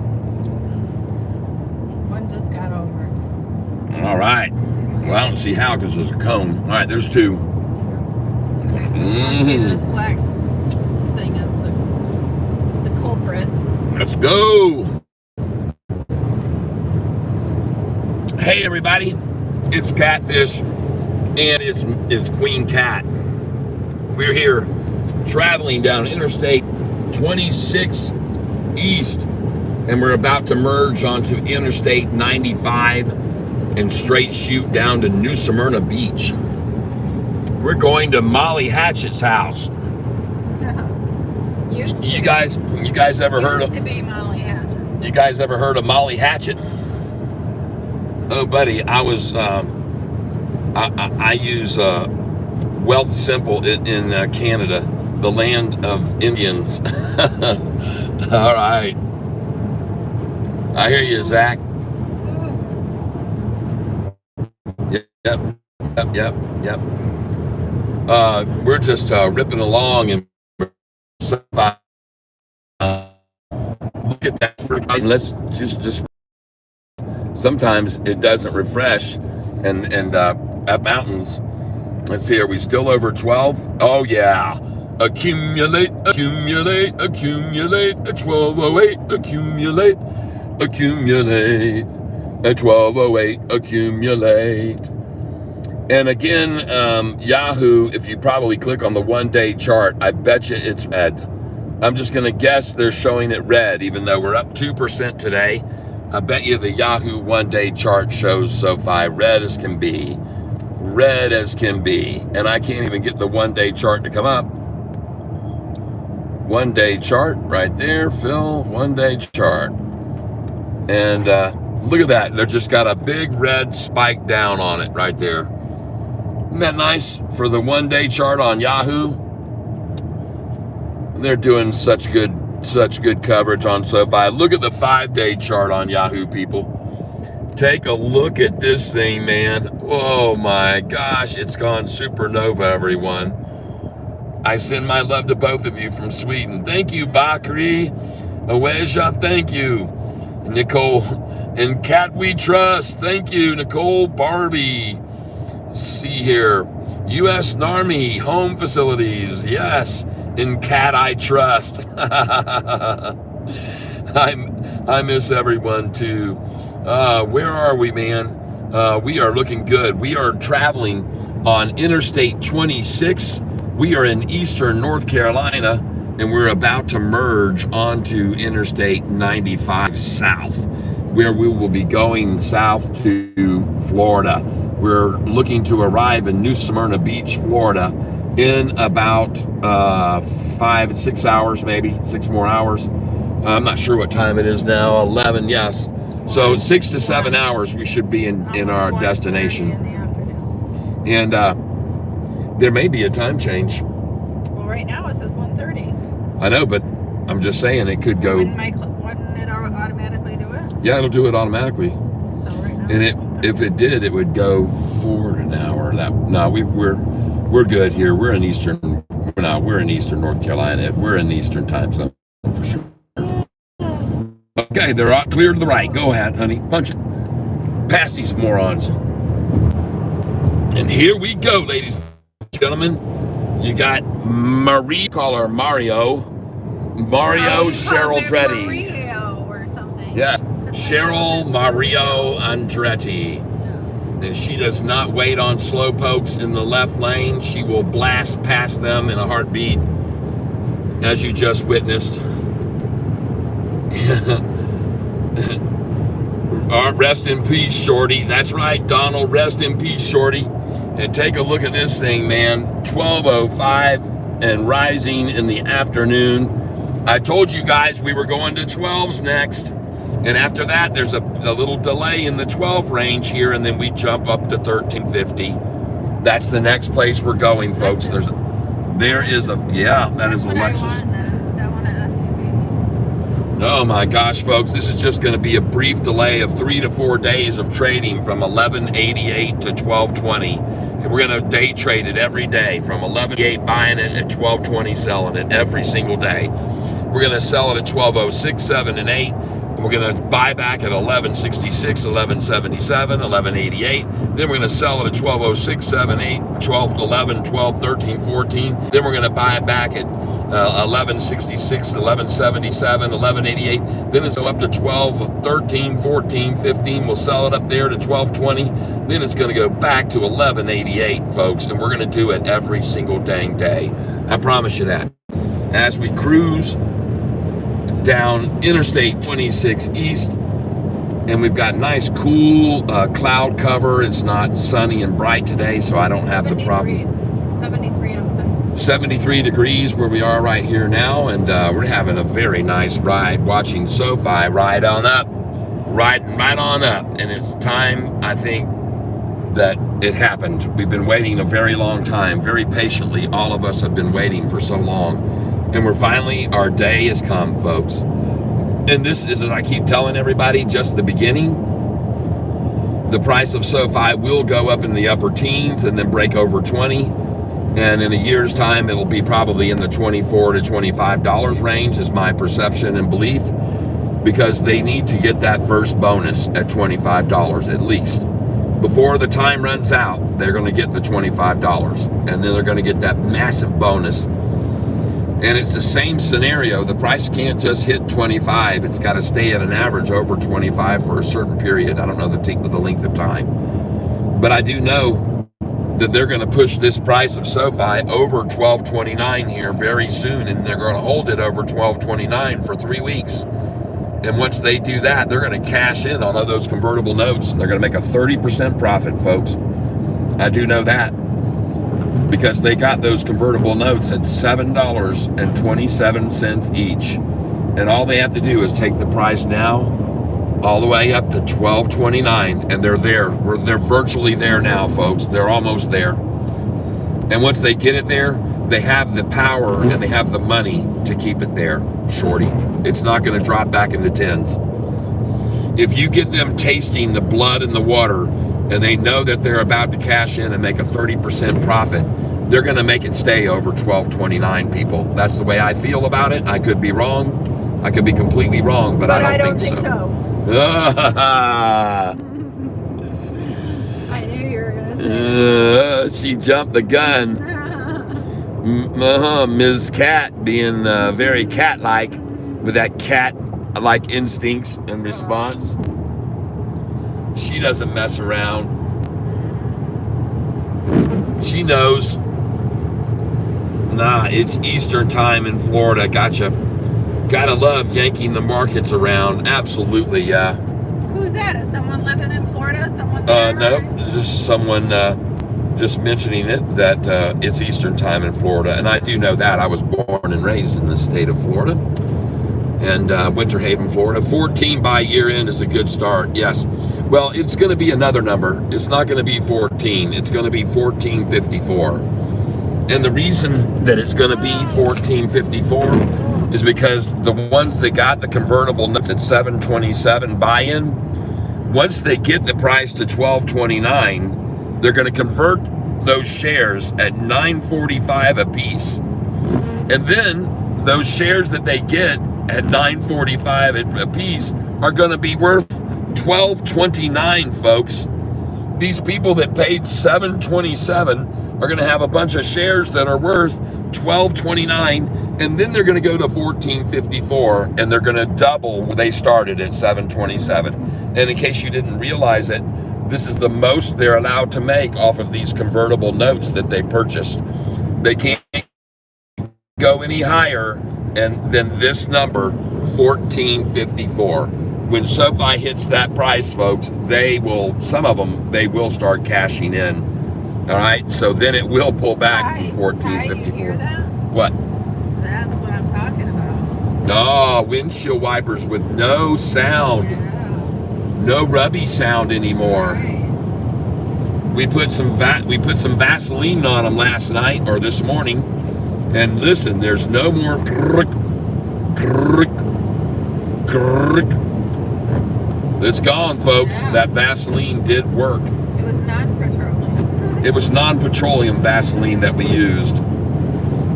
All right. Well, I don't see how because there's a cone. All right, there's two. Okay, this must be this black thing is the culprit. Let's go. Hey, everybody. It's Catfish, and it's Queen Cat. We're here traveling down Interstate 26 East, and we're about to merge onto Interstate 95 and straight shoot down to New Smyrna Beach. We're going to Molly Hatchett's house. You guys ever heard of? Used to be Molly Hatchet. You guys ever heard of Molly Hatchet? Oh, buddy, I was I use Wealth Simple in Canada, the land of Indians. All right, I hear you, Zach. Yep. We're just ripping along, and look at that. Let's just. Sometimes it doesn't refresh, and at mountains. Let's see. Are we still over 12? Oh yeah. Accumulate. At 12:08. Accumulate. At 12:08. Accumulate. And again, Yahoo, if you probably click on the one-day chart, I bet you it's red. I'm just going to guess they're showing it red, even though we're up 2% today. I bet you the Yahoo one-day chart shows Sofi red as can be. Red as can be. And I can't even get the one-day chart to come up. One-day chart right there, Phil. One-day chart. And look at that. They're just got a big red spike down on it right there. Isn't that nice for the one-day chart on Yahoo? They're doing such good coverage on Sofi. Look at the 5-day chart on Yahoo, people. Take a look at this thing, man. Oh my gosh, it's gone supernova, everyone. I send my love to both of you from Sweden. Thank you, Bakri. Aweja, thank you. Nicole and Cat We Trust. Thank you, Nicole Barbie. See here, U.S. Army Home Facilities, yes, in Cat I Trust. I miss everyone too. Where are we, man? We are looking good. We are traveling on Interstate 26. We are in eastern North Carolina, and we're about to merge onto Interstate 95 South, where we will be going south to Florida. We're looking to arrive in New Smyrna Beach, Florida, in about 5-6 hours, maybe 6 more hours. I'm not sure what time it is now. 11, yes. So 6 to 7 hours we should be in our destination. And there may be a time change. Well, right now it says 1:30. I know, but I'm just saying it could go. Wouldn't it automatically do it? Yeah, it'll do it automatically. So right now. And if it did, it would go forward an hour. We're good here. We're in eastern North Carolina. We're in the Eastern time zone for sure. Okay, they're all clear to the right. Go ahead, honey. Punch it. Past these morons. And here we go, ladies and gentlemen. You got Marie, call her Mario Cheryl Andretti. Mario or something. Yeah, Cheryl Mario Andretti. And she does not wait on slow pokes in the left lane. She will blast past them in a heartbeat, as you just witnessed. Rest in peace, Shorty. That's right, Donald. Rest in peace, Shorty. And take a look at this thing, man. 12:05 and rising in the afternoon. I told you guys we were going to 12s next. And after that, there's a little delay in the 12 range here, and then we jump up to 1350. That's the next place we're going, folks. That is Alexis. Oh my gosh, folks, this is just going to be a brief delay of 3 to 4 days of trading from 1188 to 1220. And we're going to day trade it every day from 1188 buying it at 1220 selling it every single day. We're going to sell it at 1206, 7, and 8. We're going to buy back at 1166, 1177, 1188. Then we're going to sell it at 1206, 7, 8, 12, 11, 12, 13, 14. Then we're going to buy it back at 1166, 1177, 1188. Then it's up to 12, 13, 14, 15. We'll sell it up there to 1220. Then it's going to go back to 1188, folks. And we're going to do it every single dang day. I promise you that. As we cruise down Interstate 26 East, and we've got nice cool cloud cover. It's not sunny and bright today, so I don't have the problem. 73 outside. 73 degrees where we are right here now, and we're having a very nice ride watching Sofi ride on up, riding right on up. And it's time, I think, that it happened. We've been waiting a very long time, very patiently. All of us have been waiting for so long. And we're finally, our day has come, folks. And this is, as I keep telling everybody, just the beginning. The price of Sofi will go up in the upper teens and then break over 20. And in a year's time, it'll be probably in the $24 to $25 range is my perception and belief, because they need to get that first bonus at $25 at least. Before the time runs out, they're going to get the $25, and then they're going to get that massive bonus. And it's the same scenario. The price can't just hit 25. It's got to stay at an average over 25 for a certain period. I don't know the length of time. But I do know that they're going to push this price of Sofi over $12.29 here very soon, and they're going to hold it over $12.29 for 3 weeks. And once they do that, they're going to cash in on all those convertible notes. They're going to make a 30% profit, folks. I do know that, because they got those convertible notes at $7.27 each. And all they have to do is take the price now all the way up to $12.29, and they're there. They're virtually there now, folks. They're almost there. And once they get it there, they have the power and they have the money to keep it there, shorty. It's not going to drop back into tens. If you get them tasting the blood in the water, and they know that they're about to cash in and make a 30% profit, they're going to make it stay over $12.29, people. That's the way I feel about it. I could be wrong. I could be completely wrong, but I don't think so. I knew you were going to say She jumped the gun. Ms. Cat being very cat-like with that cat-like instincts and response. She doesn't mess around. She knows. Nah, it's Eastern time in Florida. Gotcha. Gotta love yanking the markets around. Absolutely, yeah. Who's that? Is someone living in Florida? Someone there? No, it's just someone just mentioning it, that it's Eastern time in Florida. And I do know that. I was born and raised in the state of Florida. And Winter Haven, Florida. 14 by year end is a good start, yes. Well, it's going to be another number. It's not going to be 14. It's going to be 1454. And the reason that it's going to be 1454 is because the ones that got the convertible notes at 727 buy-in, once they get the price to 1229, they're going to convert those shares at 945 a piece. And then those shares that they get at 945 a piece are going to be worth $12.29, folks. These people that paid $7.27 are going to have a bunch of shares that are worth $12.29, and then they're going to go to $14.54, and they're going to double where they started at $7.27. And in case you didn't realize it, this is the most they're allowed to make off of these convertible notes that they purchased. They can't go any higher and then this number, 1454. When Sofi hits that price, folks, they will, some of them, they will start cashing in. All right, so then it will pull back from 1454. You hear that? What? That's what I'm talking about. Oh, windshield wipers with no sound. Yeah. No rubby sound anymore. Right. We put some Vaseline on them last night or this morning. And listen, there's no more crick, crick, crick. It's gone, folks. Yeah. That Vaseline did work. It was non-petroleum. It was non-petroleum Vaseline that we used.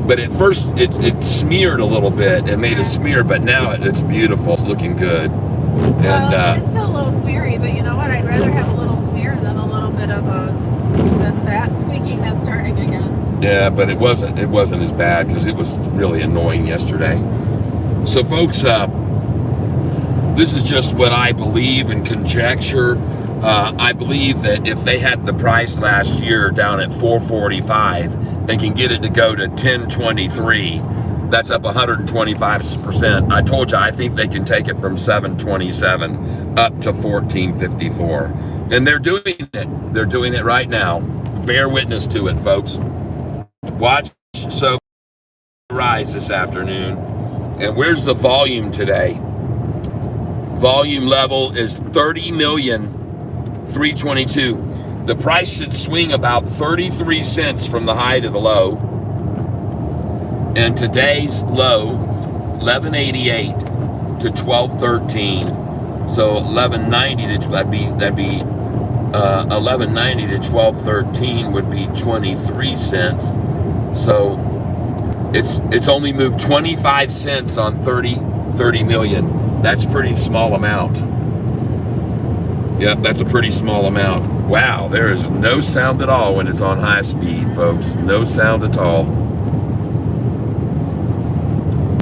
But at first, it smeared a little bit. It made a smear, but now it's beautiful. It's looking good. And it's still a little smeary, but you know what? I'd rather have a little smear than a little bit of than that squeaking that's starting again. yeah, but it wasn't as bad because it was really annoying yesterday. So folks, this is just what I believe and conjecture. I believe that if they had the price last year down at $4.45 and can get it to go to $10.23, that's up 125%. I told you I think they can take it from $7.27 up to $14.54, and they're doing it. They're doing it right now. Bear witness to it, folks. Watch Sofi rise this afternoon. And where's the volume today? Volume level is 30,322,000. The price should swing about 33 cents from the high to the low. And today's low, 1188 to 1213. So 1190 to that'd be 1190 to 1213 would be 23 cents. So it's only moved 25 cents on 30 million. That's pretty small amount. Yep, that's a pretty small amount. Wow, there is no sound at all when it's on high speed, folks. No sound at all.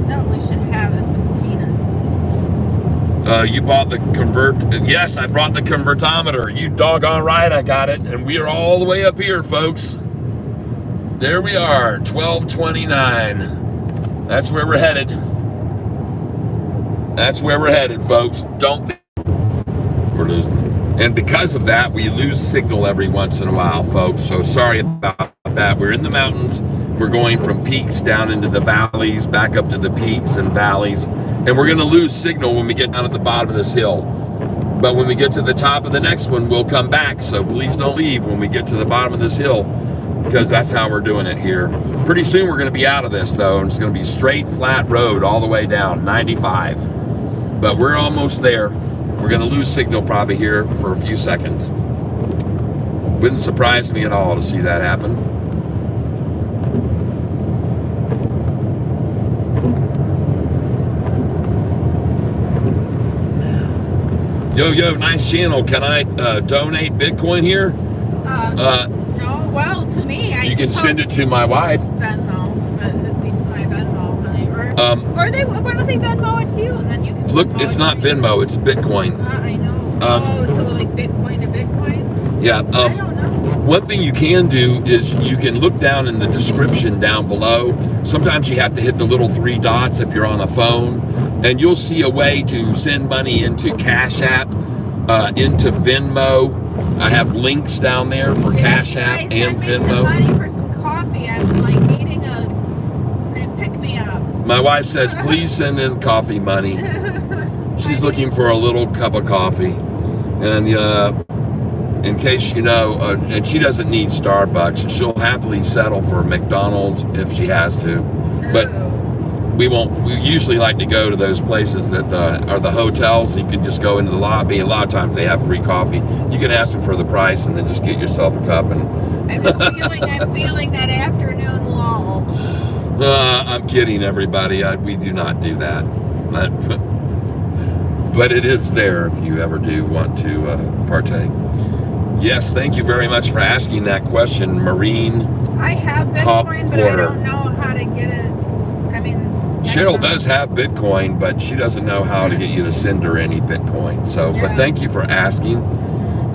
No, we should have some peanuts. You bought the Yes, I brought the convertometer. You doggone right, I got it. And we are all the way up here, folks. There we are, 1229. That's where we're headed. That's where we're headed, folks. Don't think we're losing. And because of that, we lose signal every once in a while, folks. So sorry about that. We're in the mountains. We're going from peaks down into the valleys, back up to the peaks and valleys. And we're going to lose signal when we get down at the bottom of this hill. But when we get to the top of the next one, we'll come back. So please don't leave when we get to the bottom of this hill, because that's how we're doing it here. Pretty soon we're going to be out of this, though, and it's going to be straight, flat road all the way down, 95. But we're almost there. We're going to lose signal probably here for a few seconds. Wouldn't surprise me at all to see that happen. Yo, nice channel. Can I donate Bitcoin here? No, well, to me, you can send it to my wife. Venmo, but it'd be to my Venmo, honey. Or why don't they Venmo it to you, and then you can. Look, it's not Venmo, it's Bitcoin. I know. So like Bitcoin to Bitcoin. Yeah. I don't know. One thing you can do is you can look down in the description down below. Sometimes you have to hit the little 3 dots if you're on a phone, and you'll see a way to send money into Cash App, into Venmo. I have links down there for Cash App and Venmo. Some money for some coffee. I'm like needing a pick me up. My wife says, please send in coffee money. She's looking for a little cup of coffee. And in case you know, and she doesn't need Starbucks. She'll happily settle for McDonald's if she has to. But we usually like to go to those places that are the hotels. You can just go into the lobby. A lot of times they have free coffee. You can ask them for the price and then just get yourself a cup. And I'm feeling that afternoon lull. I'm kidding, everybody. We do not do that. But it is there if you ever do want to partake. Yes, thank you very much for asking that question, Marine. I have Bitcoin, but I don't know how to get it. I mean, Cheryl does have Bitcoin, but she doesn't know how to get you to send her any Bitcoin. So, yeah. But thank you for asking.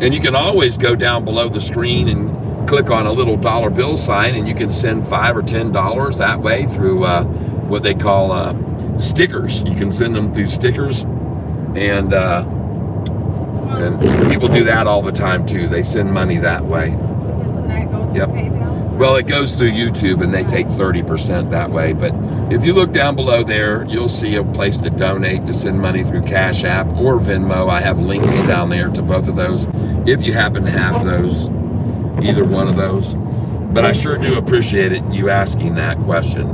And you can always go down below the screen and click on a little dollar bill sign, and you can send $5 or $10 that way through what they call stickers. You can send them through stickers, and people do that all the time too. They send money that way. Doesn't that go through PayPal? Well, it goes through YouTube, and they take 30% that way. But if you look down below there, you'll see a place to donate, to send money through Cash App or Venmo. I have links down there to both of those, if you happen to have those, either one of those. But I sure do appreciate it, you asking that question.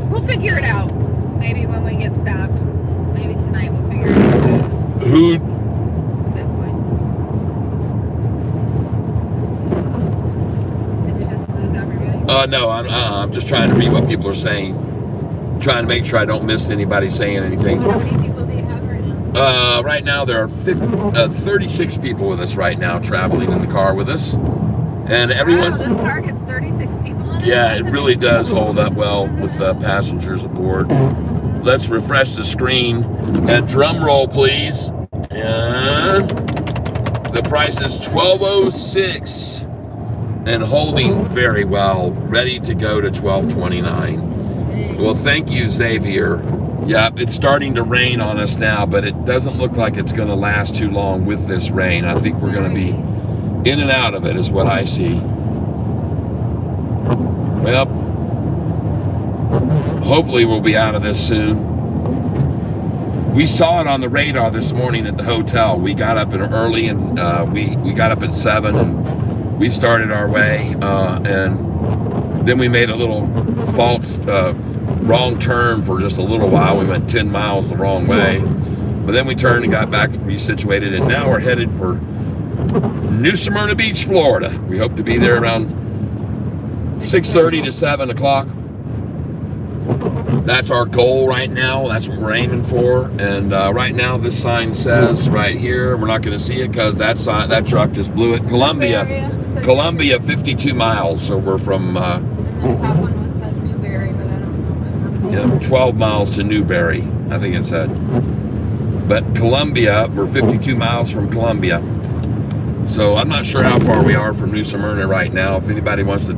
We'll figure it out. Maybe when we get stopped. Maybe tonight we'll figure it out. Who? Bitcoin. Did you just lose everybody? No, I'm just trying to read what people are saying. Trying to make sure I don't miss anybody saying anything. How many people do you have right Right now there are 36 people with us right now traveling in the car with us. And everyone... Wow, this car gets 36 people in it? Yeah, That's it really amazing. does hold up well with passengers aboard. Let's refresh the screen. And drum roll, please. And the price is $12.06 and holding very well, ready to go to $12.29. Well, thank you, Xavier. Yeah, it's starting to rain on us now, but it doesn't look like it's going to last too long with this rain. I think we're going to be in and out of it is what I see. Well, hopefully we'll be out of this soon. We saw it on the radar this morning at the hotel. We got up early, and we got up at 7, and we started our way, and then we made a little wrong turn for just a little while. We went 10 miles the wrong way, but then we turned and got back resituated, and now we're headed for New Smyrna Beach, Florida. We hope to be there around 6:30 to 7 o'clock. That's our goal right now. That's what we're aiming for. And right now, this sign says right here, we're not going to see it because that truck just blew it. Columbia, 52 miles. So we're from. And the top one was said Newberry, but I don't know. Yeah, 12 miles to Newberry, I think it said. But Columbia, we're 52 miles from Columbia. So I'm not sure how far we are from New Smyrna right now. If anybody wants to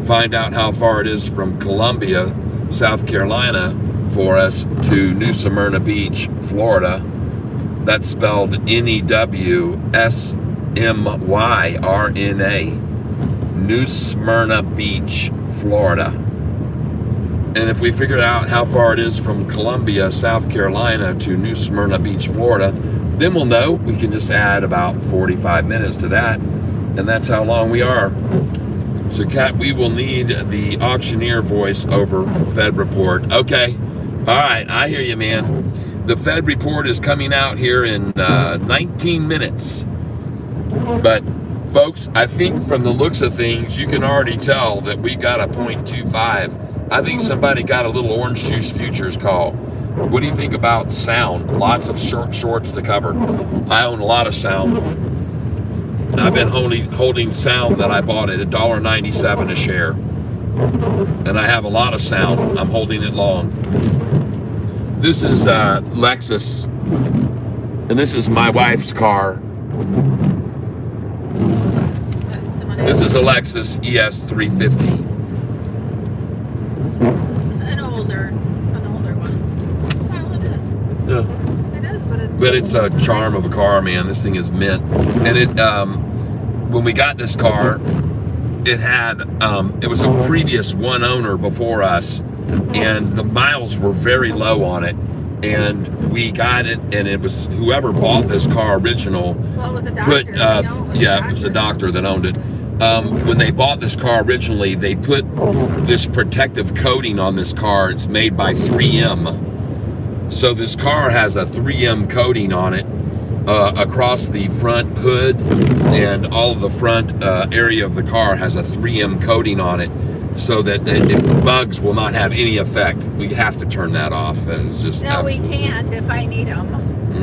find out how far it is from Columbia, South Carolina, for us to New Smyrna Beach, Florida, that's spelled Newsmyrna, New Smyrna Beach, Florida. And if we figure out how far it is from Columbia, South Carolina to New Smyrna Beach, Florida, then we'll know. We can just add about 45 minutes to that, and that's how long we are. So, Kat, we will need the auctioneer voice over Fed report. Okay. All right. I hear you, man. The Fed report is coming out here in 19 minutes. But, folks, I think from the looks of things, you can already tell that we got a 0.25. I think somebody got a little orange juice futures call. What do you think about sound? Lots of shorts to cover. I own a lot of sound. I've been holding sound that I bought at $1.97 a share. And I have a lot of sound. I'm holding it long. This is Lexus. And this is my wife's car. This is a Lexus ES350. An older one. Well, it is. Yeah. It is, But it's a charm of a car, man. This thing is mint. And it, when we got this car, it had, it was a previous one owner before us, and the miles were very low on it. And we got it, and it was whoever bought this car original. Well, it was a doctor. It was a doctor that owned it. When they bought this car originally, they put this protective coating on this car. It's made by 3M. So this car has a 3M coating on it across the front hood, and all of the front area of the car has a 3M coating on it, so that bugs will not have any effect. We have to turn that off. It's just no, we can't if I need them.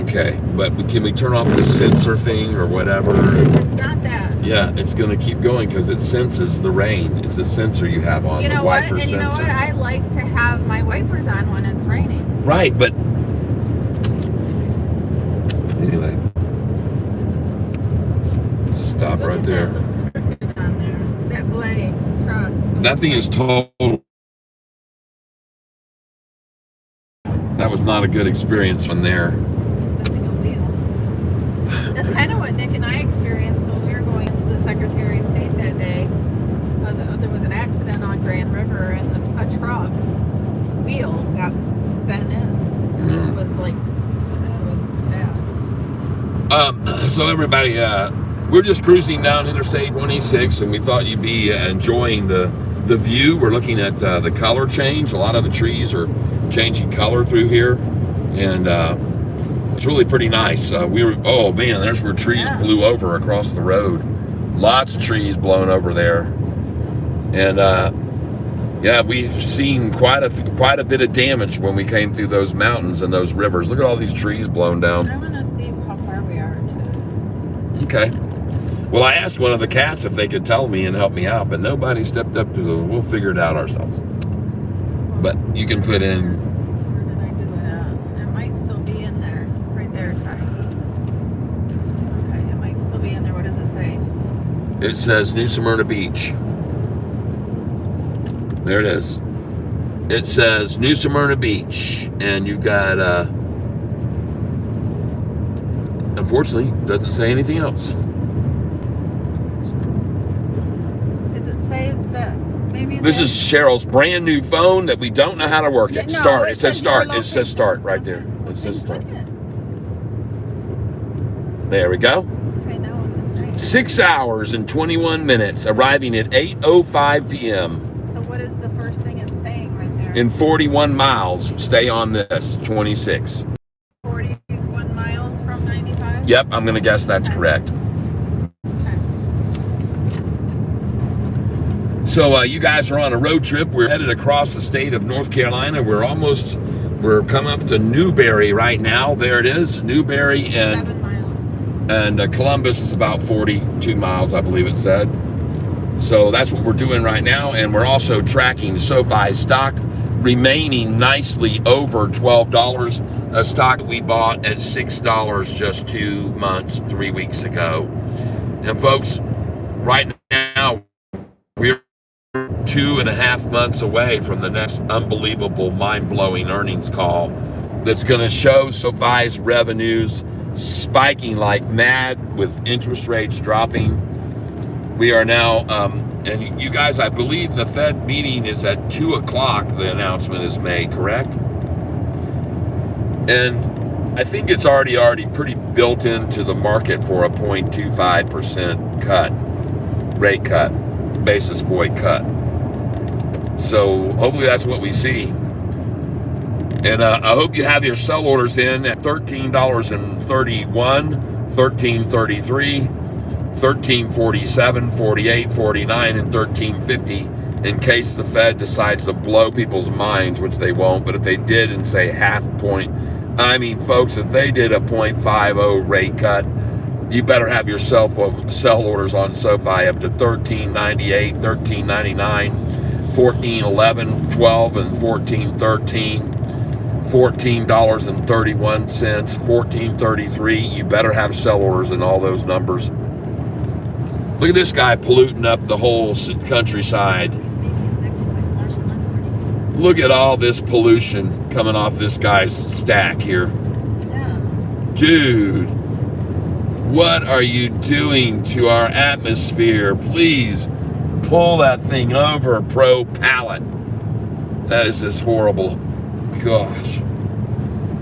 Okay, but can we turn off the sensor thing or whatever? It's not that. Yeah, it's going to keep going because it senses the rain. It's a sensor you have on. You know the what? wiper And you know sensor. what? I like to have my wipers on when it's raining. Right, but anyway, stop Look right at there. That looks crooked on there. That blade truck. That thing is total. That was not a good experience from there. Missing a wheel. That's kind of what Nick and I experienced when we were going to the Secretary of State that day. There was an accident on Grand River, and a truck's wheel got bent in. It was like, it was bad. So everybody, we're just cruising down Interstate 26, and we thought you'd be enjoying the view. We're looking at the color change. A lot of the trees are changing color through here, and it's really pretty nice. Oh man, there's where trees blew over across the road. Lots of trees blown over there. And Yeah, we've seen quite a bit of damage when we came through those mountains and those rivers. Look at all these trees blown down. I want to see how far we are to. Okay. Well, I asked one of the cats if they could tell me and help me out, but nobody stepped up to the, we'll figure it out ourselves. But you can put in. Where did I do it at? It might still be in there. Right there, Ty. Okay, it might still be in there. What does it say? It says New Smyrna Beach. There it is. It says New Smyrna Beach, and you got, unfortunately, doesn't say anything else. Does it say that maybe This is Cheryl's brand new phone that we don't know how to work it. No, Start. it It says says start. your It says start right there. Okay. It says start. Click it. There we go. Okay, now what's it saying? 6 hours and 21 minutes, arriving at 8:05 p.m. So what is the first thing it's saying right there? In 41 miles, stay on this, 26. 41 miles from 95? Yep, I'm going to guess that's correct. Okay. So you guys are on a road trip. We're headed across the state of North Carolina. We're coming up to Newberry right now. There it is, Newberry, and 7 miles. and Columbus is about 42 miles, I believe it said. So that's what we're doing right now, and we're also tracking Sofi stock, remaining nicely over $12. A stock that we bought at $6 just 3 weeks ago. And folks, right now we're 2.5 months away from the next unbelievable, mind-blowing earnings call that's going to show Sofi's revenues spiking like mad with interest rates dropping. We are now, and you guys, I believe the Fed meeting is at 2 o'clock, the announcement is made, correct? And I think it's already pretty built into the market for a 0.25% rate cut, basis point cut. So hopefully that's what we see. And I hope you have your sell orders in at $13.31, $13.33, $13.47, $48, $49, and $13.50 in case the Fed decides to blow people's minds, which they won't. But if they did and say half point, I mean, folks, if they did a 0.50 rate cut, you better have your sell orders on Sofi up to $13.98, $13.99, $14.11, $12, and $14.13. $14.31, $14.33. You better have sell orders in all those numbers. Look at this guy polluting up the whole countryside. Look at all this pollution coming off this guy's stack here. Yeah. Dude, what are you doing to our atmosphere? Please pull that thing over, Pro Pallet. That is just horrible. Gosh.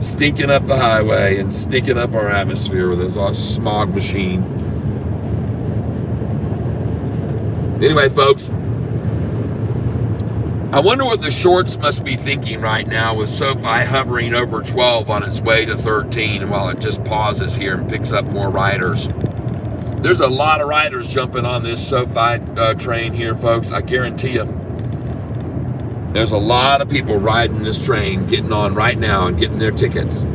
Stinking up the highway and stinking up our atmosphere with this smog machine. Anyway, folks, I wonder what the shorts must be thinking right now with Sofi hovering over 12 on its way to 13 while it just pauses here and picks up more riders. There's a lot of riders jumping on this Sofi train here, folks. I guarantee you. There's a lot of people riding this train, getting on right now and getting their tickets.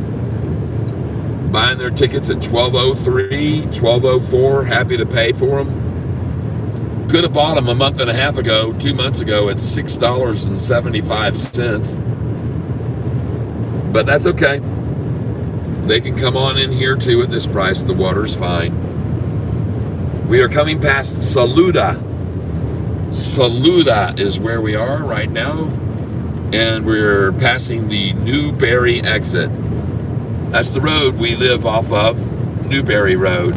Buying their tickets at $12.03, $12.04, happy to pay for them. Could have bought them a month and a half ago, 2 months ago at $6.75. But that's okay. They can come on in here too at this price. The water's fine. We are coming past Saluda. Saluda is where we are right now, and we're passing the Newberry exit. That's the road we live off of, Newberry Road,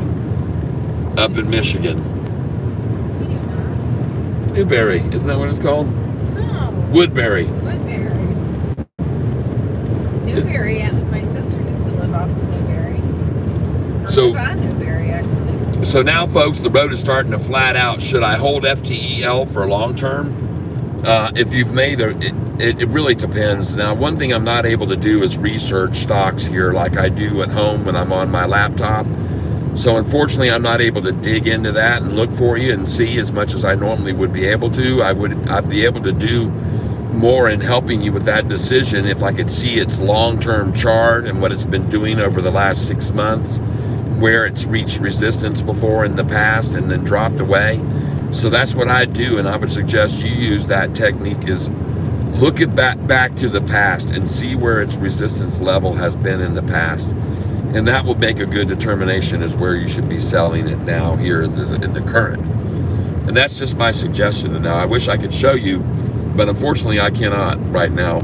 up in Michigan. Newberry, isn't that what it's called? No. Woodbury. Newberry, and my sister used to live off of Newberry. So on Newberry, actually. So now, folks, the road is starting to flat out. Should I hold FTEL for long term? If you've made it really depends. Now, one thing I'm not able to do is research stocks here like I do at home when I'm on my laptop. So unfortunately, I'm not able to dig into that and look for you and see as much as I normally would be able to. I'd be able to do more in helping you with that decision if I could see its long-term chart and what it's been doing over the last 6 months, where it's reached resistance before in the past and then dropped away. So that's what I do, and I would suggest you use that technique, is look at back to the past and see where its resistance level has been in the past. And that will make a good determination as where you should be selling it now here in the current. And that's just my suggestion. And now I wish I could show you, but unfortunately I cannot right now.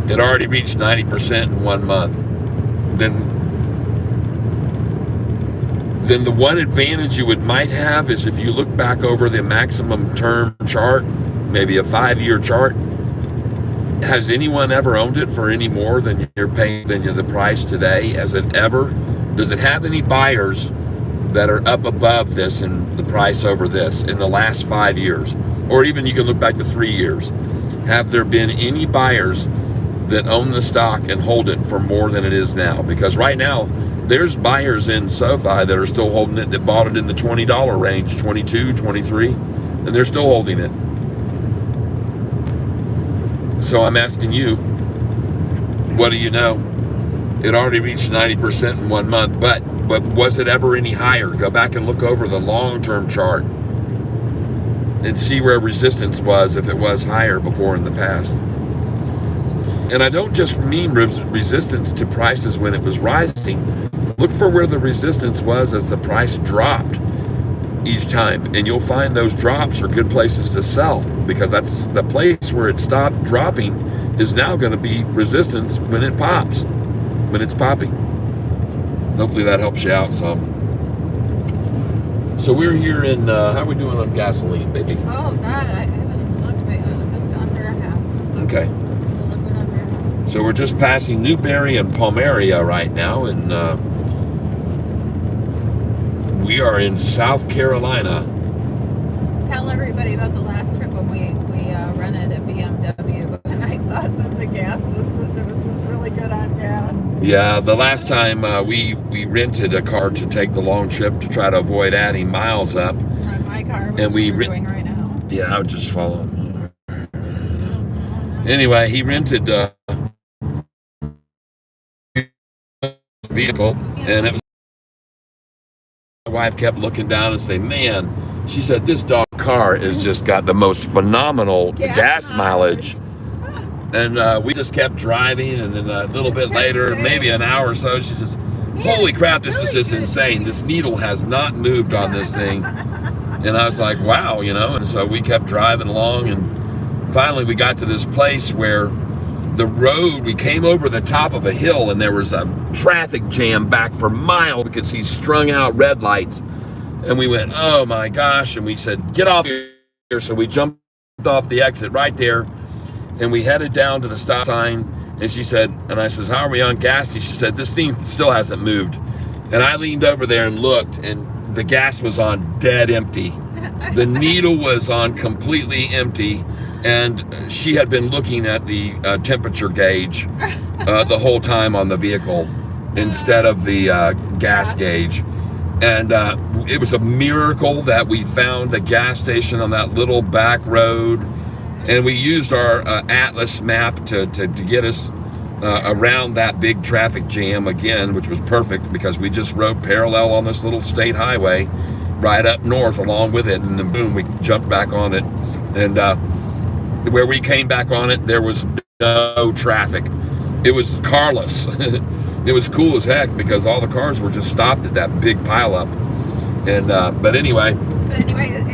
It already reached 90% in 1 month. Then the one advantage you might have is if you look back over the maximum term chart, maybe a 5-year chart. Has anyone ever owned it for any more than you're paying the price today? Does it have any buyers that are up above this in the price over this in the last 5 years? Or even you can look back to 3 years. Have there been any buyers that own the stock and hold it for more than it is now? Because right now, there's buyers in Sofi that are still holding it, that bought it in the $20 range, 22, 23, and they're still holding it. So I'm asking you, what do you know? It already reached 90% in 1 month, but was it ever any higher? Go back and look over the long-term chart and see where resistance was if it was higher before in the past. And I don't just mean resistance to prices when it was rising. Look for where the resistance was as the price dropped each time, and you'll find those drops are good places to sell, because that's the place where it stopped dropping is now going to be resistance when it pops, when it's popping. Hopefully that helps you out some. So we're here in, how are we doing on gasoline, baby? Oh, God, I haven't even looked, but just under a half. Okay. So a little bit under a half. So we're just passing Newberry and Palmaria right now, and we are in South Carolina. Tell everybody about the last trip when we rented a BMW, and I thought that the gas was just really good on gas. Yeah, the last time we rented a car to take the long trip to try to avoid adding miles up. On my car, which and we're doing right now. Yeah, I would just follow him. Anyway, he rented a vehicle, and it was. My wife kept looking down and saying, man, she said, this dog car has just got the most phenomenal gas mileage. And we just kept driving, and then a little bit later, maybe an hour or so, she says, holy crap, this is just insane. This needle has not moved on this thing. And I was like, wow, and so we kept driving along, and finally we got to this place where the road, we came over the top of a hill, and there was a traffic jam back for miles. We could see strung out red lights, and we went, oh my gosh, and we said, get off here. So we jumped off the exit right there, and we headed down to the stop sign, and she said, and I says, how are we on gas? She said, this thing still hasn't moved. And I leaned over there and looked, and the gas was on dead empty. The needle was on completely empty. And she had been looking at the temperature gauge the whole time on the vehicle instead of the gas gauge. And it was a miracle that we found a gas station on that little back road. And we used our Atlas map to get us around that big traffic jam again, which was perfect because we just rode parallel on this little state highway right up north along with it. And then boom, we jumped back on it. And where we came back on it, there was no traffic. It was carless. It was cool as heck because all the cars were just stopped at that big pileup. And but anyway. But anyway, it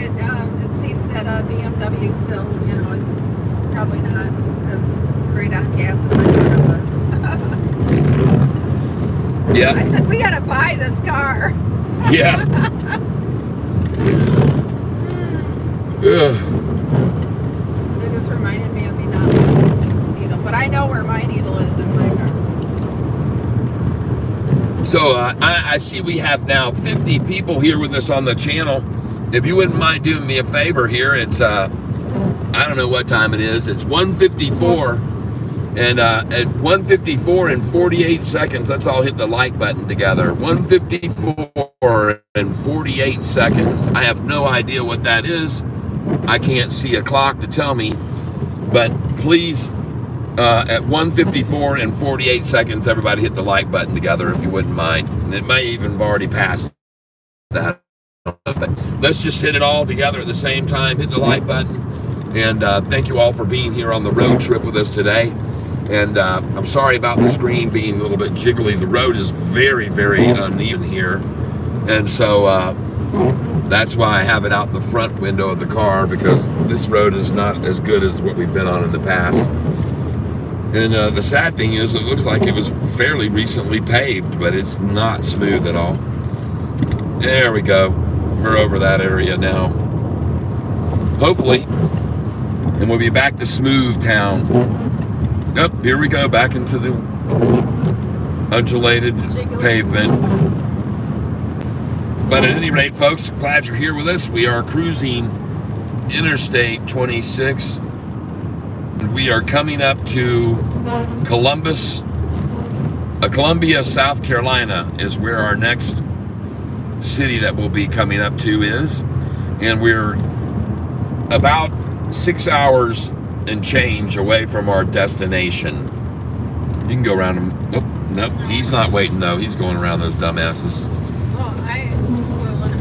seems that BMW still, it's probably not as great on gas as I thought it was. Yeah. I said we gotta buy this car. Yeah. It just reminded me of me not leaving this needle, but I know where my needle is in my car. So I see we have now 50 people here with us on the channel. If you wouldn't mind doing me a favor here, it's I don't know what time it is. It's 1:54. And at 154 and 48 seconds, let's all hit the like button together. 154 and 48 seconds. I have no idea what that is. I can't see a clock to tell me. But please, at 154 and 48 seconds, everybody hit the like button together if you wouldn't mind. And it may even have already passed that. But let's just hit it all together at the same time. Hit the like button. And thank you all for being here on the road trip with us today. And I'm sorry about the screen being a little bit jiggly. The road is very, very uneven here. And so that's why I have it out the front window of the car, because this road is not as good as what we've been on in the past. And the sad thing is, it looks like it was fairly recently paved, but it's not smooth at all. There we go. We're over that area now. Hopefully. And we'll be back to smooth town. Yep, here we go, back into the undulated pavement. But at any rate, folks, glad you're here with us. We are cruising Interstate 26. And we are coming up to Columbia, South Carolina is where our next city that we'll be coming up to is. And we're about 6 hours and change away from our destination. You can go around him. Oh, nope, he's not waiting though. He's going around those dumbasses. Well, I will in a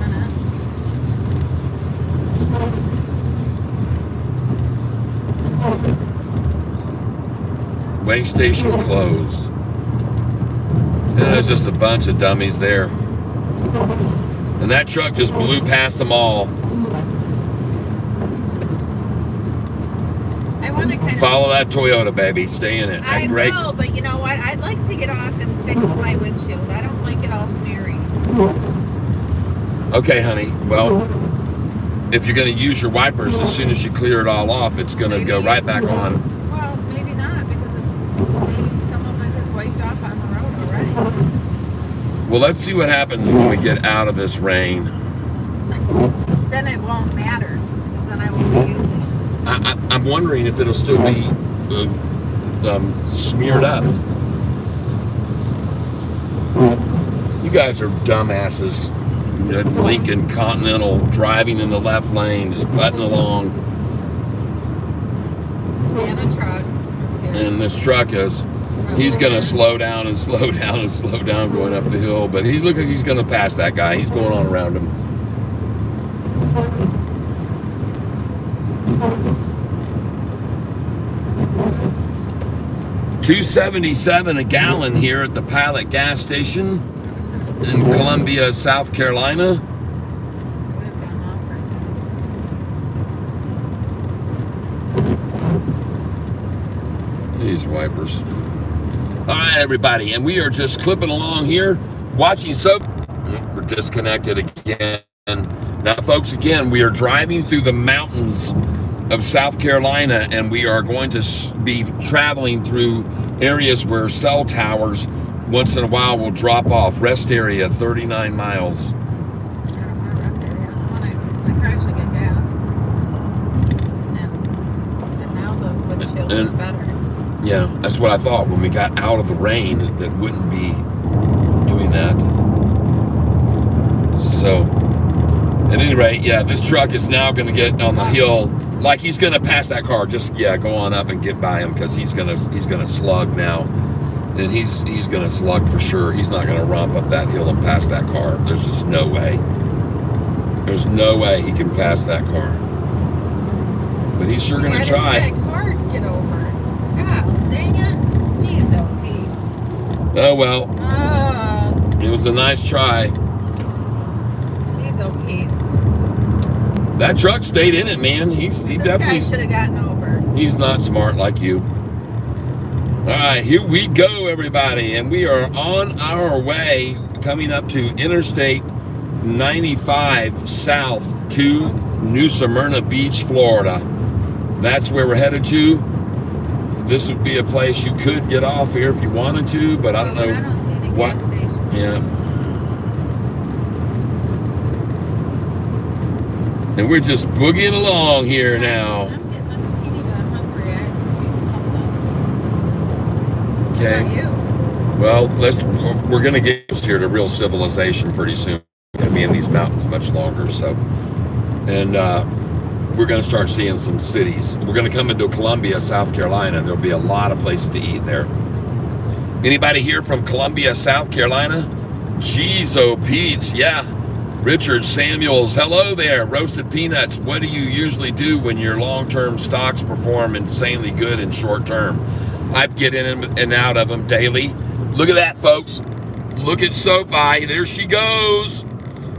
minute. Way station closed. And there's just a bunch of dummies there. And that truck just blew past them all. Follow that Toyota, baby. Stay in it. I will, but you know what? I'd like to get off and fix my windshield. I don't like it all smeary. Okay, honey. Well, if you're going to use your wipers, as soon as you clear it all off, it's going to go right back on. Well, maybe not, because maybe some of it is wiped off on the road already. Well, let's see what happens when we get out of this rain. Then it won't matter, because then I won't be using it. I'm wondering if it'll still be smeared up. You guys are dumbasses. Lincoln Continental driving in the left lane, just butting along. And a truck. Okay. And this truck he's going to slow down and slow down and slow down going up the hill. But he looks like he's going to pass that guy. He's going on around him. 277 a gallon here at the Pilot gas station in Columbia, South Carolina. These wipers. All right, everybody, and we are just clipping along here, watching Sofi. We're disconnected again. Now, folks, again, we are driving through the mountains of South Carolina, and we are going to be traveling through areas where cell towers once in a while will drop off. Rest area, 39 miles. I don't want a rest area. I actually get gas. And now the windshield is better. Yeah, that's what I thought when we got out of the rain, that wouldn't be doing that. So, at any rate, yeah, this truck is now going to get on the hill. Like he's going to pass that car. Just, yeah, go on up and get by him, because he's going to slug now. And he's going to slug for sure. He's not going to romp up that hill and pass that car. There's just no way. There's no way he can pass that car. But he's sure going to try. Why did that car get over? God dang it. Jeez, oh, Pete. Oh, well. It was a nice try. Jeez, oh, Pete. That truck stayed in it, man. He definitely. This guy should have gotten over. He's not smart like you. All right, here we go, everybody. And we are on our way, coming up to Interstate 95 south to New Smyrna Beach, Florida. That's where we're headed to. This would be a place you could get off here if you wanted to, but I don't know. I don't see any gas station. Yeah. And we're just boogieing along here now. I'm getting a teeny bit hungry. I could eat something. Okay. How about you? Well, we're going to get used here to real civilization pretty soon. We're going to be in these mountains much longer, so. And we're going to start seeing some cities. We're going to come into Columbia, South Carolina. There'll be a lot of places to eat there. Anybody here from Columbia, South Carolina? Jeez, oh, Pete's, yeah. Richard Samuels, hello there. Roasted Peanuts, what do you usually do when your long-term stocks perform insanely good in short-term? I get in and out of them daily. Look at that, folks. Look at Sofi. There she goes.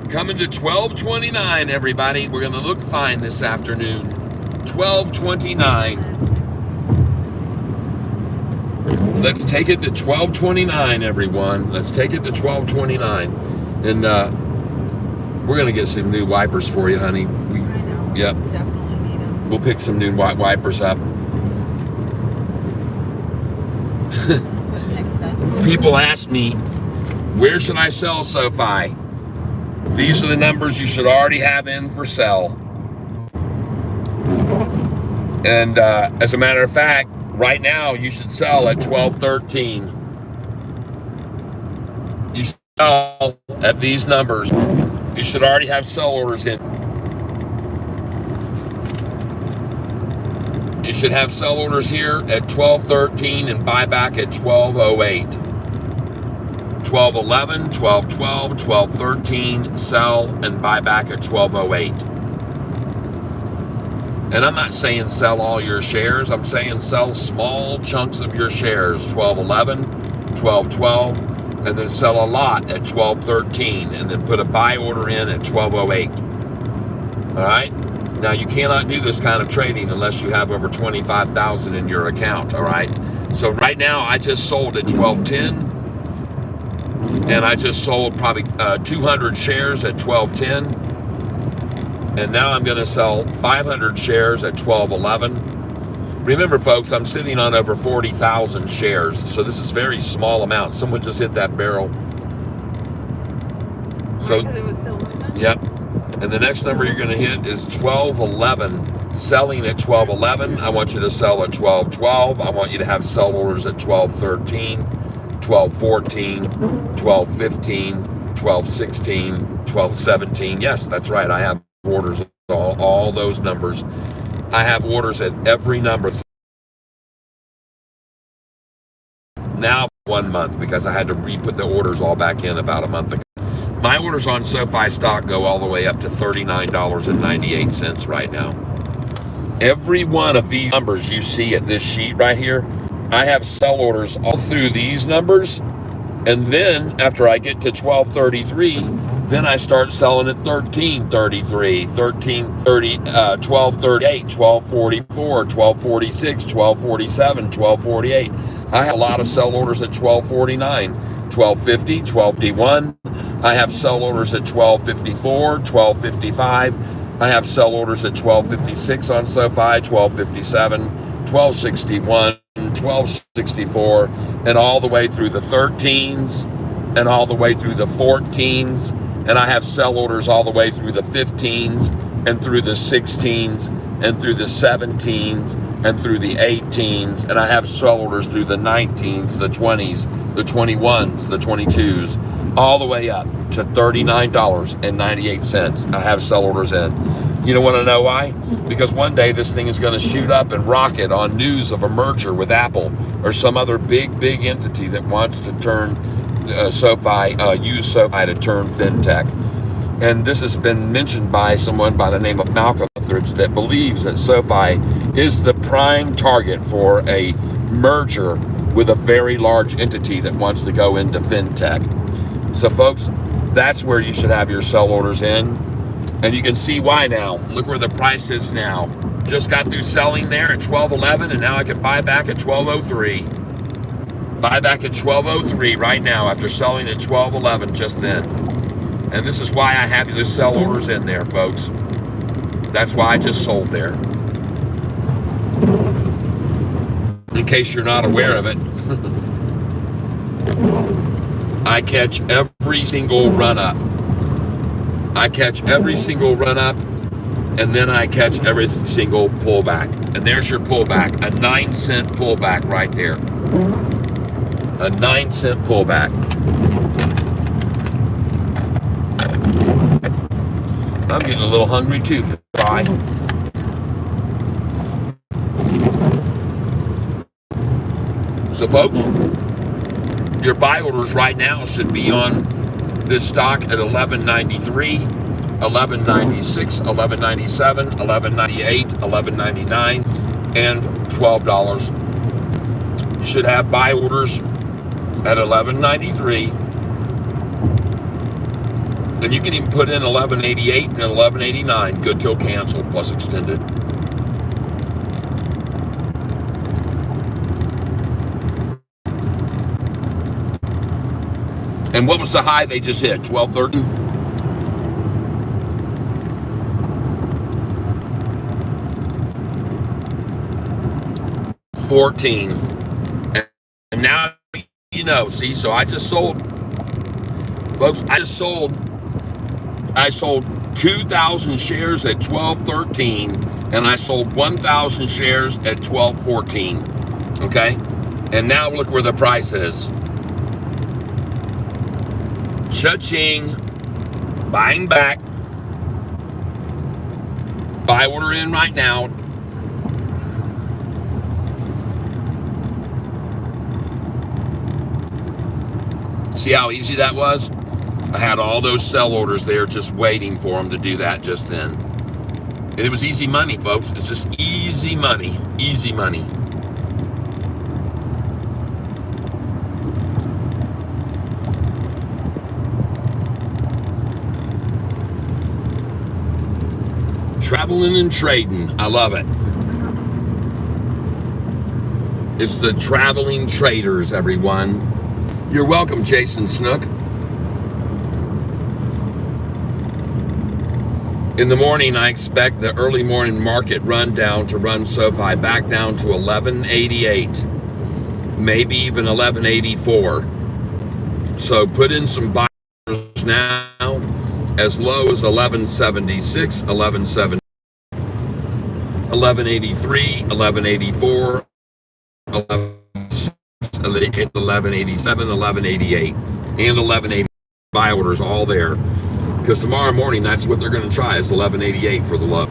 Coming to 1229, everybody. We're going to look fine this afternoon. 1229. Let's take it to 1229, everyone. Let's take it to 1229. And we're going to get some new wipers for you, honey. I know. Yep. Definitely need them. We'll pick some new wipers up. That's what Nick said. People ask me, where should I sell Sofi? These are the numbers you should already have in for sell. And as a matter of fact, right now you should sell at 1213. You should sell at these numbers. You should already have sell orders in. You should have sell orders here at 1213 and buy back at 1208. 1211, 1212, 1213, sell and buy back at 1208. And I'm not saying sell all your shares. I'm saying sell small chunks of your shares, 1211, 1212, and then sell a lot at 1213, and then put a buy order in at 1208. All right? Now, you cannot do this kind of trading unless you have over 25,000 in your account, all right? So right now, I just sold at 1210. And I just sold probably 200 shares at 1210. And now I'm going to sell 500 shares at 1211. Remember, folks, I'm sitting on over 40,000 shares. So this is very small amount. Someone just hit that barrel. So, because it was still moving? Yep. And the next number you're going to hit is 1211. Selling at 1211. I want you to sell at 1212. I want you to have sell orders at 1213. 1214, 1215, 1216, 1217. Yes, that's right. I have orders at all those numbers. I have orders at every number. Now 1 month because I had to re-put the orders all back in about a month ago. My orders on Sofi stock go all the way up to $39.98 right now. Every one of these numbers you see at this sheet right here, I have sell orders all through these numbers, and then after I get to 1233, then I start selling at 1333, 1330, 1238, 1244, 1246, 1247, 1248. I have a lot of sell orders at 1249, 1250, 1251. I have sell orders at 1254, 1255. I have sell orders at 1256 on Sofi, 1257, 1261. 1264, and all the way through the 13s, and all the way through the 14s, and I have sell orders all the way through the 15s, and through the 16s, and through the 17s, and through the 18s, and I have sell orders through the 19s, the 20s, the 21s, the 22s, all the way up to $39.98. I have sell orders in. You don't want to know why? Because one day this thing is going to shoot up and rocket on news of a merger with Apple or some other big entity that wants to turn Sofi, use Sofi to turn fintech. And this has been mentioned by someone by the name of Malcolm Etheridge that believes that Sofi is the prime target for a merger with a very large entity that wants to go into fintech. So folks, that's where you should have your sell orders in. And you can see why now. Look where the price is now. Just got through selling there at 1211, and now I can buy back at 1203. Buy back at 1203 right now after selling at 1211 just then. And this is why I have the sell orders in there, folks. That's why I just sold there. In case you're not aware of it. I catch every single run up. I catch every single run up, and then I catch every single pullback. And there's your pullback, a 9-cent pullback right there. A 9-cent pullback. I'm getting a little hungry too. Bye. So folks, your buy orders right now should be on this stock at $11.93, $11.96, $11.97, $11.98, $11.99, and $12. You should have buy orders at $11.93. And you can even put in $11.88 and $11.89, good till canceled plus extended. And what was the high they just hit? 12.30? $14. And now you know, see, so I just sold, folks, I sold 2,000 shares at 12.13, and I sold 1,000 shares at 12.14. Okay? And now look where the price is. Cha-ching. Buying back. Buy order in right now. See how easy that was? I had all those sell orders there just waiting for them to do that just then. And it was easy money, folks. It's just easy money. Easy money. Traveling and trading. I love it. It's the traveling traders, everyone. You're welcome, Jason Snook. In the morning, I expect the early morning market rundown to run Sofi back down to 1188, maybe even 1184. So put in some buyers now as low as 1176, 1170, 1183, 1184, 1187, 1188, and 1180 buy orders all there. Because tomorrow morning, that's what they're going to try, is 1188 for the low.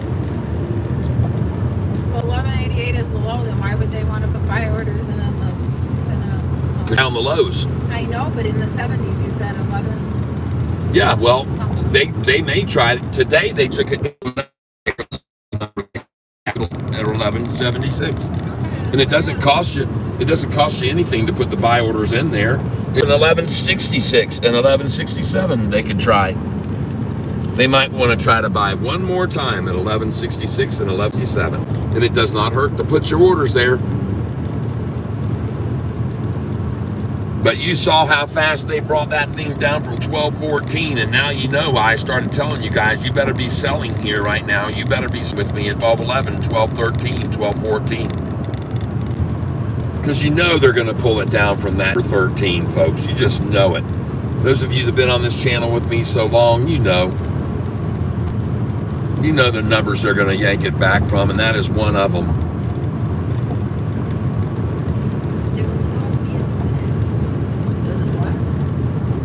Well, 1188 is the low, then why would they want to put buy orders in Down the lows. I know, but in the 70s you said 11. Yeah, well, they may try it. Today they took it at 1176. And it doesn't cost you anything to put the buy orders in there. In 1166 and 1167 they could try. They might want to try to buy one more time at 1166 and 1167. And it does not hurt to put your orders there. But you saw how fast they brought that thing down from 12.14, and now you know why I started telling you guys, you better be selling here right now. You better be with me at 12.11, 12.13, 12.14. Because you know they're going to pull it down from that 13, folks. You just know it. Those of you that have been on this channel with me so long, you know. You know the numbers they're going to yank it back from, and that is one of them.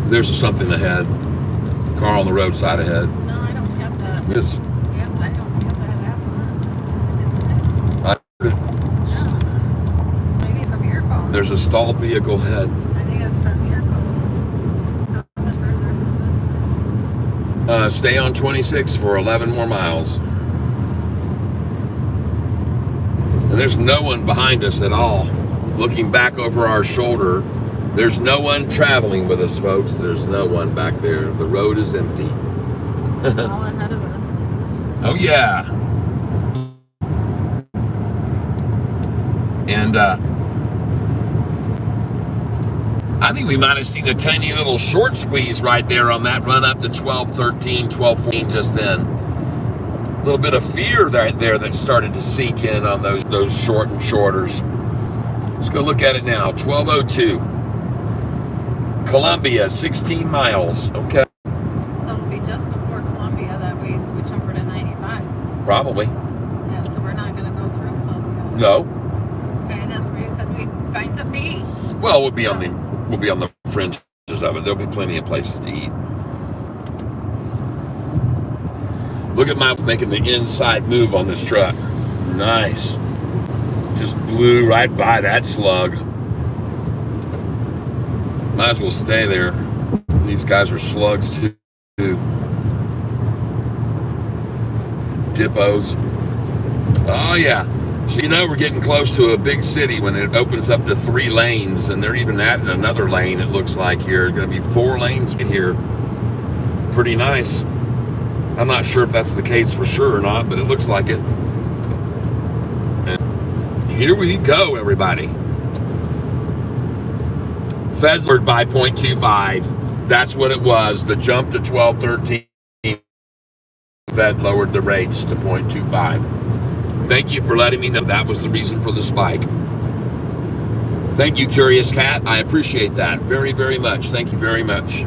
There's something ahead. Car on the roadside ahead. No, I don't have that. Yes. Yep, I don't have that app on. I heard it. No. Maybe it's from your phone. There's a stalled vehicle ahead. I think it's from your phone. How much further from this thing? Stay on 26 for 11 more miles. And there's no one behind us at all. Looking back over our shoulder, there's no one traveling with us, folks. There's no one back there. The road is empty. All ahead of us. Oh, yeah. And I think we might have seen a tiny little short squeeze right there on that run up to 12.13, 12.14 just then. A little bit of fear right there that started to sink in on those short and shorters. Let's go look at it now. 12.02. Columbia, 16 miles. Okay. So it'll be just before Columbia that we switch over to 95. Probably. Yeah, so we're not going to go through Columbia. No. Okay, that's where you said we'd find some meat. Well, we'll be on the we'll be on the fringes of it. There'll be plenty of places to eat. Look at my making the inside move on this truck. Nice. Just blew right by that slug. Might as well stay there. These guys are slugs too. Dippos. Oh yeah. So we're getting close to a big city when it opens up to 3 lanes, and they're even adding another lane, it looks like here. Going to be 4 lanes here. Pretty nice. I'm not sure if that's the case for sure or not, but it looks like it. And here we go, everybody. Fed lowered by 0.25. That's what it was. The jump to 12.13. Fed lowered the rates to 0.25. Thank you for letting me know that was the reason for the spike. Thank you, Curious Cat. I appreciate that very, very much. Thank you very much.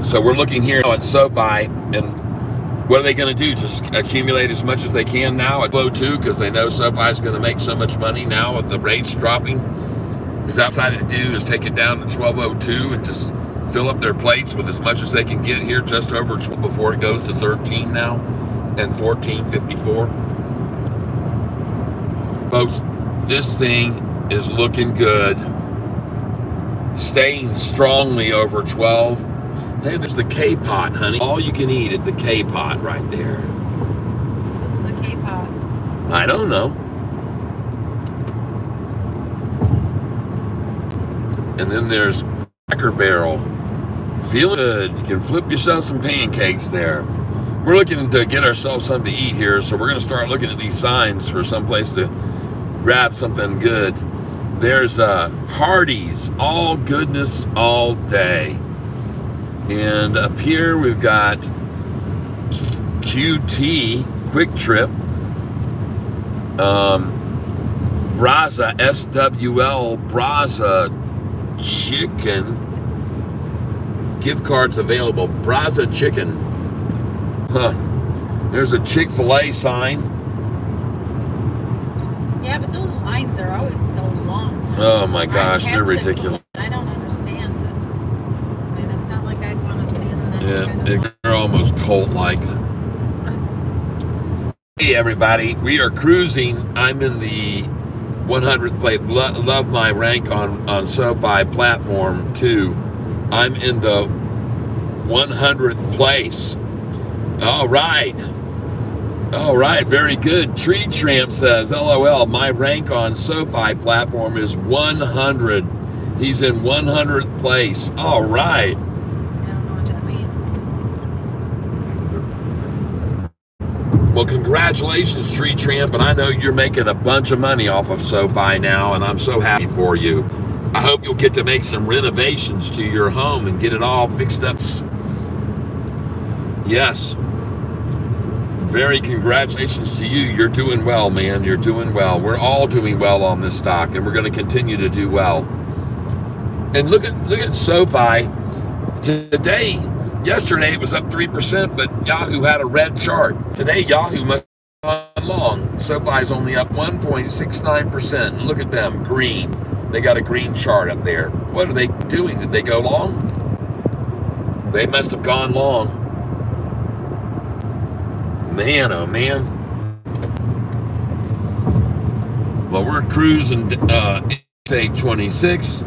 So we're looking here at Sofi, and what are they going to do? Just accumulate as much as they can now at low 2 because they know Sofi is going to make so much money now with the rates dropping. Is that what they decided to do is take it down to 12.02 and just fill up their plates with as much as they can get here just over 12 before it goes to 13 now and 14.54. Folks, this thing is looking good. Staying strongly over 12. Hey, there's the K-pot, honey. All you can eat at the K-pot right there. What's the K-pot? I don't know. And then there's Cracker Barrel. Feeling good. You can flip yourself some pancakes there. We're looking to get ourselves something to eat here, so we're going to start looking at these signs for someplace to grab something good. There's Hardee's, all goodness all day. And up here we've got QT, Quick Trip, Braza, SWL, Braza Chicken, gift cards available, Braza Chicken. Huh. There's a Chick-fil-A sign. Yeah, but those lines are always so long. Oh my gosh, they're ridiculous. I don't understand it. I mean, it's not like I'd want to stand in that kind of they're almost cult-like. Hey everybody, we are cruising. I'm in the 100th place. Love my rank on Sofi platform too. I'm in the 100th place. All right, very good. Tree Tramp says, LOL, my rank on Sofi platform is 100. He's in 100th place. All right. I don't know what that means. Well, congratulations, Tree Tramp, and I know you're making a bunch of money off of Sofi now, and I'm so happy for you. I hope you'll get to make some renovations to your home and get it all fixed up. Yes. Very congratulations to you. You're doing well, man. You're doing well. We're all doing well on this stock, and we're going to continue to do well. And look at Sofi. Yesterday it was up 3%, but Yahoo had a red chart. Today Yahoo must have gone long. Sofi's only up 1.69%. And look at them, green. They got a green chart up there. What are they doing? Did they go long? They must have gone long. Man, oh man. Well, we're cruising Interstate 26,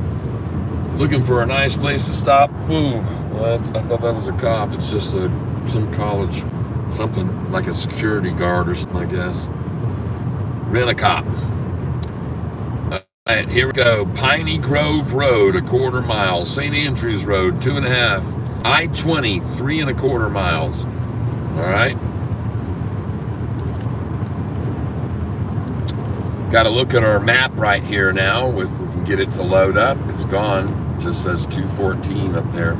looking for a nice place to stop. Ooh, I thought that was a cop. It's just some college, something like a security guard or something, I guess. Rent a cop. All right, here we go. Piney Grove Road, 1/4 mile. St. Andrews Road, 2.5. I-20, 3.25 miles. All right. Got to look at our map right here now. If we can get it to load up. It's gone. It just says 214 up there.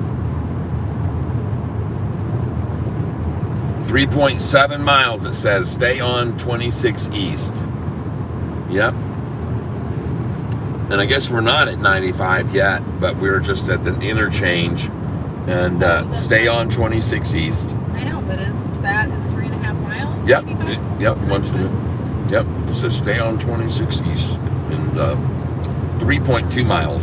3.7 miles it says. Stay on 26 East. Yep. And I guess we're not at 95 yet, but we're just at the interchange. And stay on 26 East. I know, but isn't that 3.5 miles? Yep. 95? Yep. Yep. It says stay on 26 East. And 3.2 miles.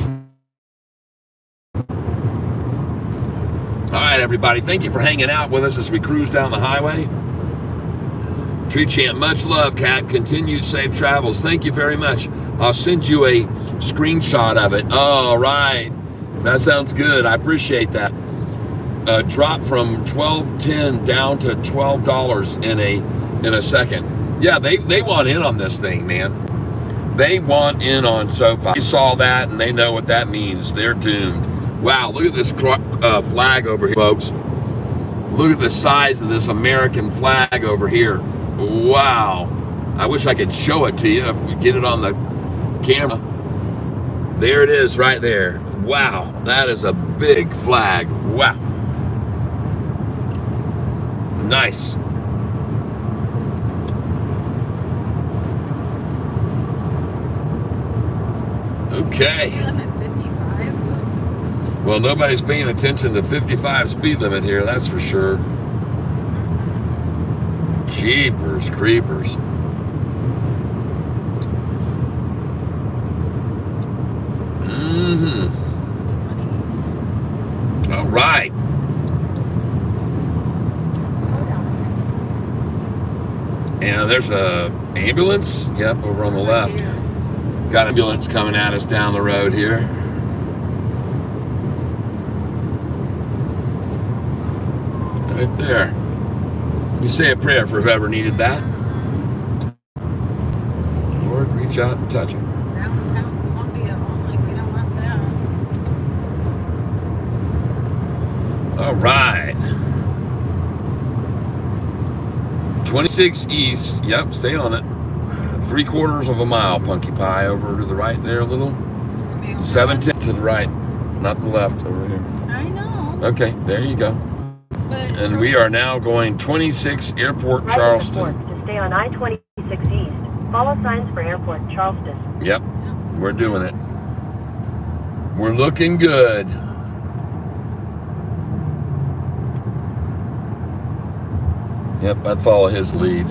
All right, everybody. Thank you for hanging out with us as we cruise down the highway. Tree Champ, much love, Cat. Continued safe travels. Thank you very much. I'll send you a screenshot of it. All right. That sounds good. I appreciate that. Drop from $12.10 down to $12 in a second. Yeah, they want in on this thing, man. They want in on Sofi. They saw that and they know what that means. They're doomed. Wow, look at this flag over here, folks. Look at the size of this American flag over here. Wow. I wish I could show it to you if we get it on the camera. There it is right there. Wow, that is a big flag. Wow. Nice. Okay. Well, nobody's paying attention to 55 speed limit here, that's for sure. Jeepers creepers. All right. And there's a ambulance. Yep, over on the left. Got an ambulance coming at us down the road here. Right there. You say a prayer for whoever needed that. Lord, reach out and touch him. Downtown Columbia only. We don't want that. All right. 26 east. Yep, stay on it. 3/4 of a mile, Punky Pie, over to the right there a little. 7/10 to the right, not the left over here. I know. Okay, there you go. And we are now going 26 Airport Charleston. To stay on I-26 East. Follow signs for Airport Charleston. Yep, we're doing it. We're looking good. Yep, I'd follow his lead.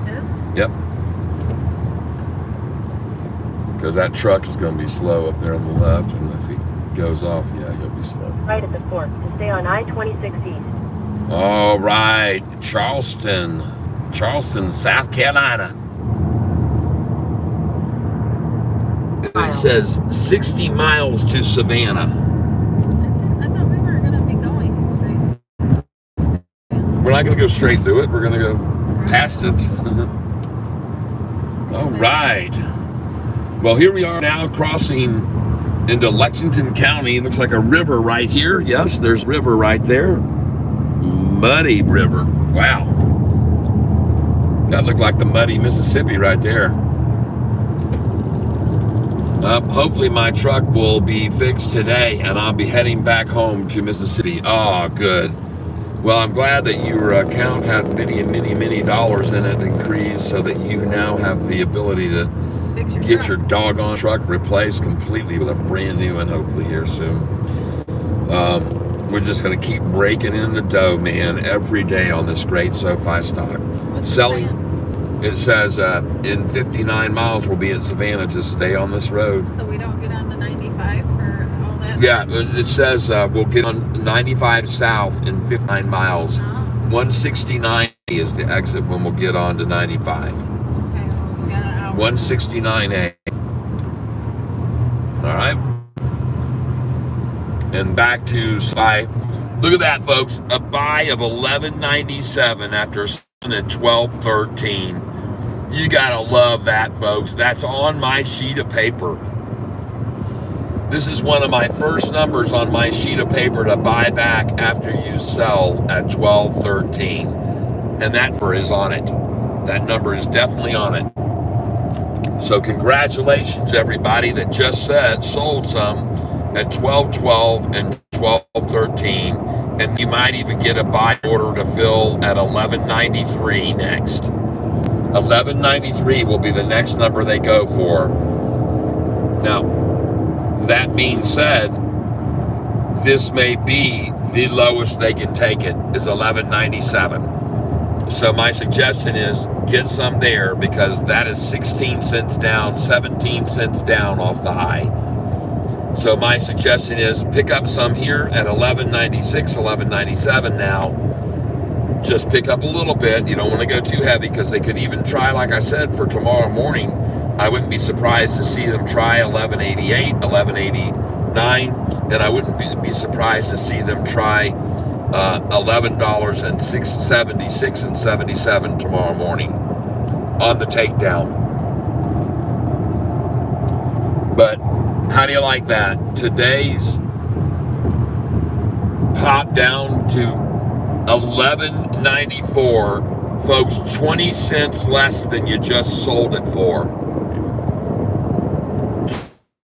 His? Yep. Because that truck is going to be slow up there on the left, and if he goes off, yeah, he'll be slow. Right at the fork to stay on I-26 East. All right, Charleston, South Carolina. It says 60 miles to Savannah. I thought we were going to be going straight. We're not going to go straight through it. We're going to go past it. All right. Well, here we are now crossing into Lexington County. Looks like a river right here. Yes, there's a river right there. Muddy river. Wow. That looked like the muddy Mississippi right there. Hopefully my truck will be fixed today and I'll be heading back home to Mississippi. Oh, good. Well, I'm glad that your account had many dollars in it increased so that you now have the ability to get your doggone truck replaced completely with a brand new one, hopefully here soon. We're just going to keep breaking in the dough, man, every day on this great Sofi stock. What's selling? It says in 59 miles we'll be at Savannah. Just stay on this road. So we don't get on the 95 for all that? Yeah, it says we'll get on 95 south in 59 miles. 169 is the exit when we'll get on to 95. Okay, well, we got an hour. 169A. All right. And back to Sofi. Look at that, folks. A buy of 11.97 after at 12.13. You gotta love that, folks. That's on my sheet of paper. This is one of my first numbers on my sheet of paper to buy back after you sell at 12.13. And that number is on it. That number is definitely on it. So congratulations, everybody that just sold some at 12.12 and 12.13. And you might even get a buy order to fill at 11.93 next. 11.93 will be the next number they go for. Now, that being said, this may be the lowest they can take it is 11.97. So my suggestion is get some there, because that is 16 cents down, 17 cents down off the high. So my suggestion is pick up some here at 11.96, 11.97 now. Just pick up a little bit. You don't want to go too heavy, because they could even try, like I said, for tomorrow morning. I wouldn't be surprised to see them try 11.88, 11.89, and I wouldn't be surprised to see them try $11.76 and 77 tomorrow morning on the takedown. But how do you like that? Today's pop down to 11.94, folks, 20 cents less than you just sold it for.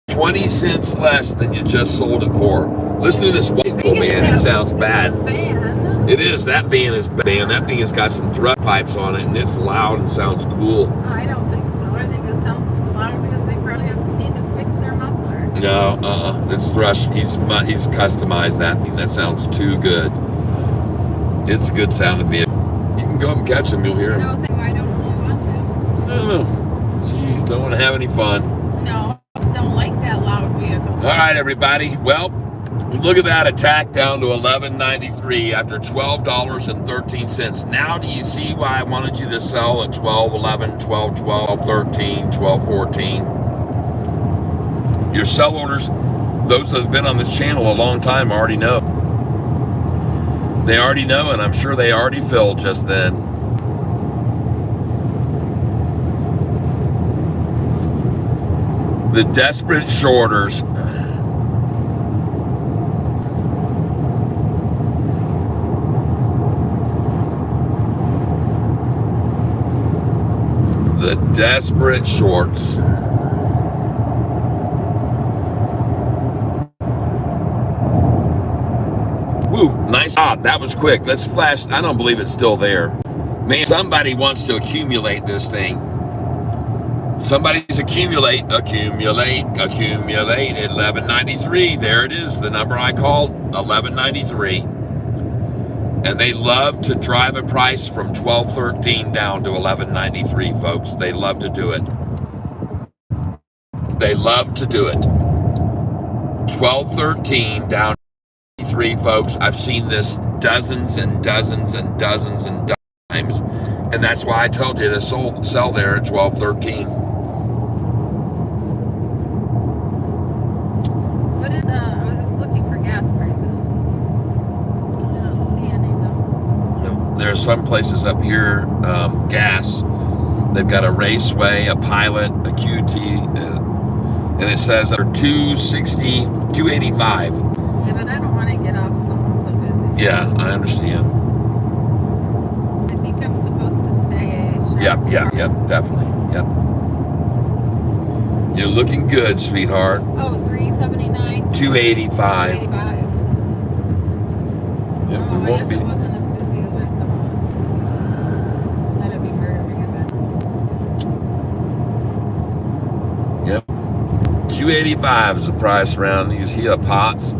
20 cents less than you just sold it for. Listen to this vehicle, man. It sounds bad. It is. That van is bad. That thing has got some thrust pipes on it, and it's loud and sounds cool. I don't think so. I think it sounds loud because they probably need to fix their muffler. No, it's thrush. He's customized that thing. That sounds too good. It's a good sounding vehicle. You can go up and catch him. You'll hear him. No, I don't really want to. No. Jeez, don't want to have any fun. No, I just don't like that loud vehicle. All right, everybody. Well, look at that attack down to 11.93 after $12.13. Now do you see why I wanted you to sell at 12.11, 12.12, 13, 12.14? Your sell orders, those that have been on this channel a long time already know. They already know, and I'm sure they already filled just then. The desperate shorters. The desperate shorts. Woo, nice job. That was quick. Let's flash. I don't believe it's still there. Man, somebody wants to accumulate this thing. Somebody's accumulate at 11.93. There it is, the number I called, 11.93. And they love to drive a price from 12.13 down to 11.93, folks. They love to do it. They love to do it. 12.13 down to 3, folks. I've seen this dozens and dozens and dozens and times, and that's why I told you to sell there at 12.13. What is I was just looking for gas prices. I don't see any though. There's some places up here, gas. They've got a Raceway, a Pilot, a QT, and it says they're 260, 285. Yeah, but I don't want to get off something so busy. Yeah, I understand. I think I'm supposed to stay sharp. Yep, definitely. Yep. You're looking good, sweetheart. Oh, 379. 285. 285. Yep, Oh, we I won't guess be. it wasn't as busy as I thought. That'd be harder to get back. Yep. 285 is the price around these here pots.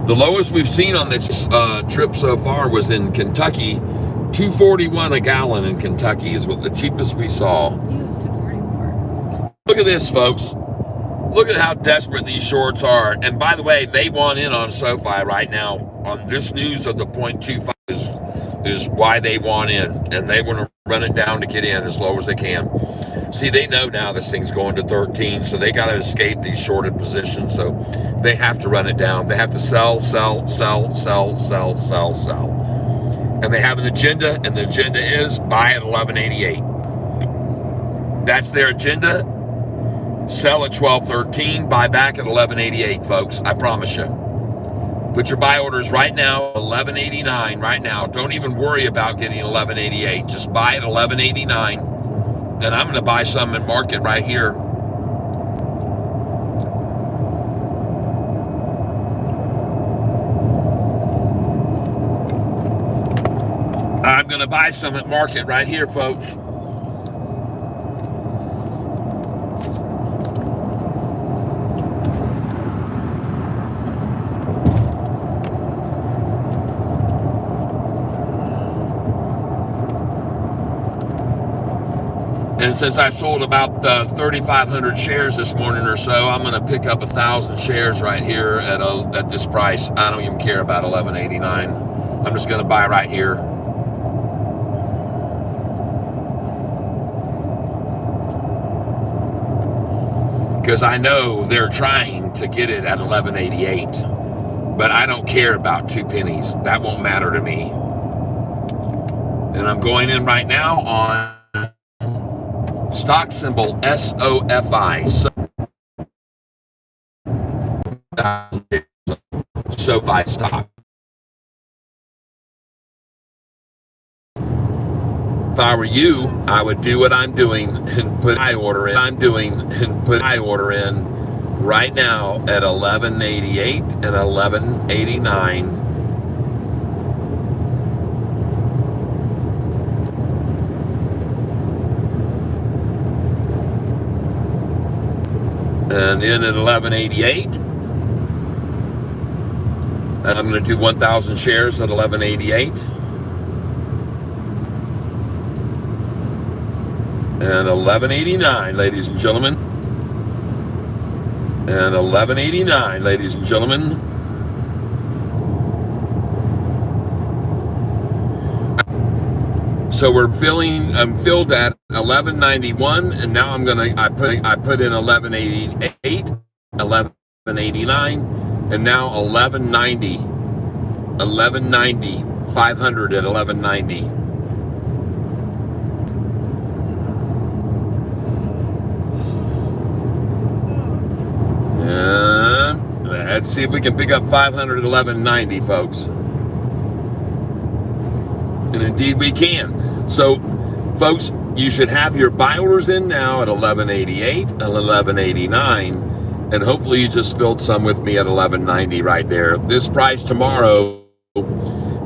The lowest we've seen on this trip so far was in Kentucky. 241 a gallon in Kentucky is what the cheapest we saw. He was 244. Look at this, folks. Look at how desperate these shorts are. And by the way, they want in on Sofi right now. On this news of the 0.25 is why they want in. And they want to run it down to get in as low as they can. See, they know now this thing's going to 13, so they got to escape these shorted positions. So they have to run it down. They have to sell. And they have an agenda, and the agenda is buy at 11.88. That's their agenda. Sell at 12.13, buy back at 11.88, folks. I promise you. Put your buy orders right now, 11.89 right now. Don't even worry about getting 11.88. Just buy at 11.89. And I'm going to buy some in market right here. I'm going to buy some at market right here, folks. And since I sold about 3,500 shares this morning or so, I'm going to pick up 1,000 shares right here at this price. I don't even care about 11.89. I'm just going to buy right here. Because I know they're trying to get it at 11.88, but I don't care about 2 pennies. That won't matter to me. And I'm going in right now on stock symbol SOFI. SOFI stock. If I were you, I would do what I'm doing and put I order in. Put I order in right now at 11.88 and 11.89. And in at 11.88. And I'm going to do 1,000 shares at 11.88. And 11.89, ladies and gentlemen. And 11.89, ladies and gentlemen. So I'm filled at 11.91, and now I put in 11.88, 11.89, and now 11.90, 500 at 11.90. Let's see if we can pick up 500 at 11.90, folks. And indeed we can. So, folks, you should have your buy orders in now at 11.88 and 11.89. And hopefully you just filled some with me at 11.90 right there. This price tomorrow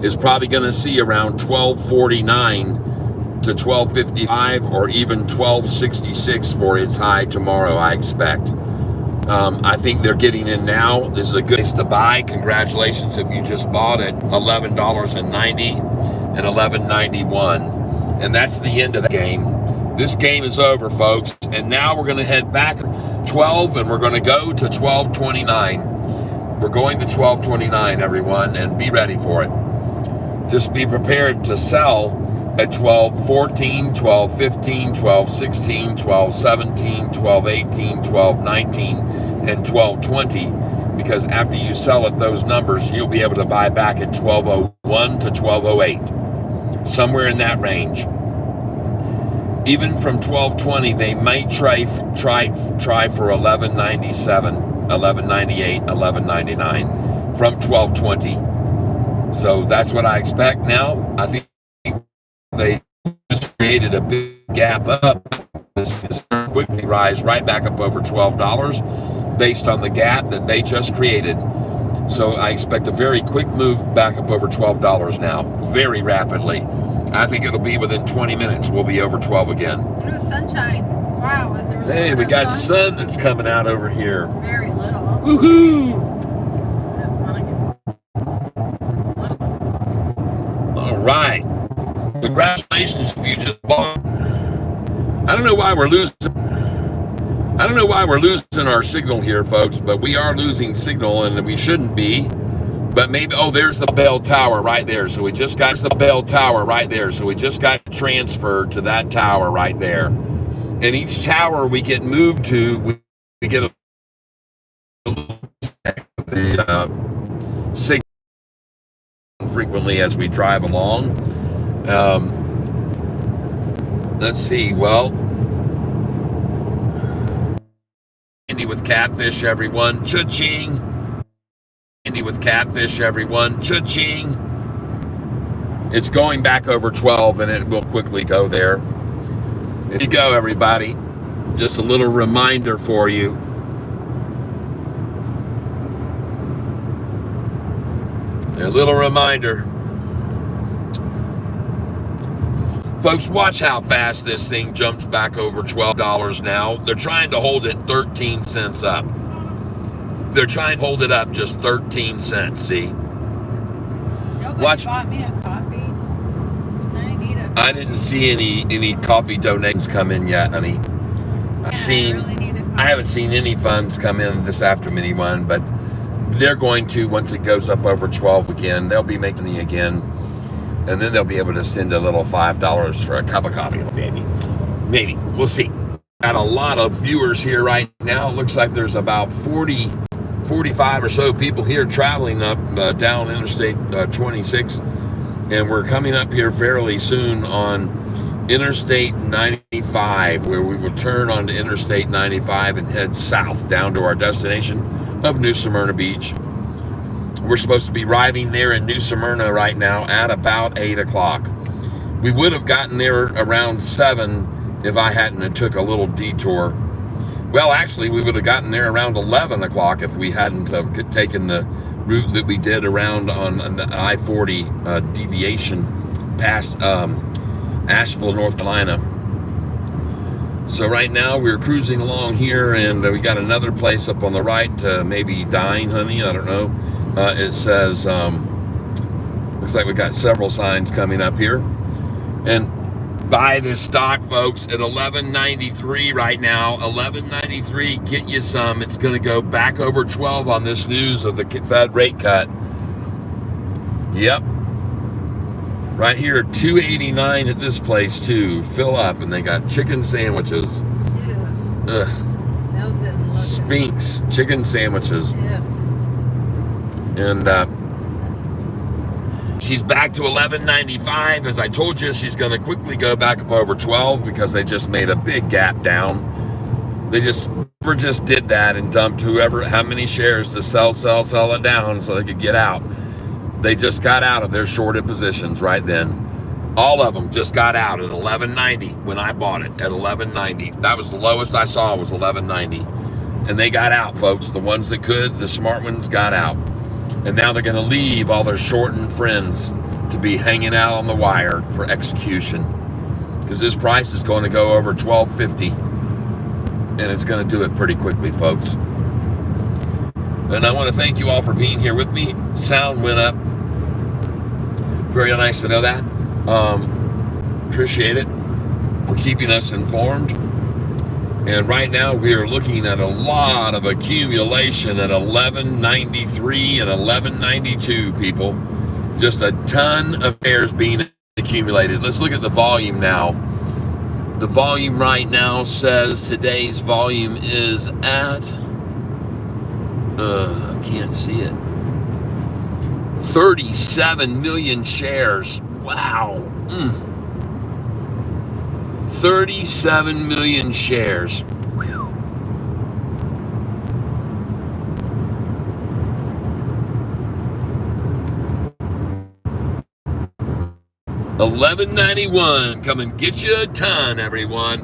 is probably going to see around 12.49 to 12.55 or even 12.66 for its high tomorrow, I expect. I think they're getting in now. This is a good place to buy. Congratulations if you just bought at $11.90 and $11.91. And that's the end of the game. This game is over, folks. And now we're going to head back 12 and we're going to go to 12.29. We're going to 12.29, everyone, and be ready for it. Just be prepared to sell at 12.14, 12.15, 12.16, 12.17, 12.18, 12.19, and 12.20, because after you sell at those numbers, you'll be able to buy back at 12.01 to 12.08, somewhere in that range. Even from 12.20, they might try for 11.97, 11.98, 11.99 from 12.20. So that's what I expect now. I think they just created a big gap up. This is quickly rise right back up over $12 based on the gap that they just created. So I expect a very quick move back up over $12 now, very rapidly. I think it'll be within 20 minutes. We'll be over 12 again. Ooh, sunshine. Wow, is there really Hey, we got sun that's coming out over here. Very little. Woohoo! Just want to All right. Congratulations if you just bought. I don't know why we're losing our signal here, folks, but we are losing signal and we shouldn't be. But maybe, oh, there's the bell tower right there. So we just got transferred to that tower right there. And each tower we get moved to, we get a little signal frequently as we drive along. Let's see. Well, Andy with Catfish, everyone. Cha-ching. Andy with Catfish, everyone. Cha-ching. It's going back over 12, and it will quickly go there. There you go, everybody. Just a little reminder for you. A little reminder. Folks, watch how fast this thing jumps back over $12 now. They're trying to hold it 13 cents up. They're trying to hold it up just 13 cents, see? Nobody bought me a coffee. I need a I didn't see any coffee donations come in yet, honey. I haven't seen any funds come in this afternoon, anyone, but they're going to, once it goes up over 12 again, they'll be making it again, and then they'll be able to send a little $5 for a cup of coffee, maybe we'll see. Got a lot of viewers here right now. It looks like there's about 45 or so people here traveling up down Interstate 26, and we're coming up here fairly soon on Interstate 95, where we will turn onto Interstate 95 and head south down to our destination of New Smyrna Beach. We're supposed to be arriving there in New Smyrna right now at about 8 o'clock. We would have gotten there around 7 if I hadn't took a little detour. Well, actually, we would have gotten there around 11 o'clock if we hadn't have taken the route that we did around on the I-40 deviation past Asheville, North Carolina. So right now we're cruising along here, and we got another place up on the right, maybe Dine Honey, I don't know. It says, looks like we got several signs coming up here. And buy this stock, folks, at $11.93 right now. $11.93, get you some. It's going to go back over 12 on this news of the Fed rate cut. Yep. Right here, $2.89 at this place too. Fill up, and they got chicken sandwiches. Ugh. Spinks chicken sandwiches. And she's back to $11.95. As I told you, she's going to quickly go back up over 12 because they just made a big gap down. They just did that and dumped how many shares to sell it down so they could get out. They just got out of their shorted positions right then. All of them just got out at $11.90 when I bought it at $11.90. That was the lowest I saw, was $11.90. And they got out, folks. The ones that could, the smart ones, got out. And now they're going to leave all their shortened friends to be hanging out on the wire for execution, because this price is going to go over $12.50, and it's going to do it pretty quickly, folks. And I want to thank you all for being here with me. Sound went up. Very nice to know that. Appreciate it for keeping us informed. And right now we are looking at a lot of accumulation at $11.93 and $11.92, people. Just a ton of shares being accumulated. Let's look at the volume now. The volume right now says today's volume is at, I can't see it, 37 million shares. Wow. 37 million shares. $11.91. Come and get you a ton, everyone.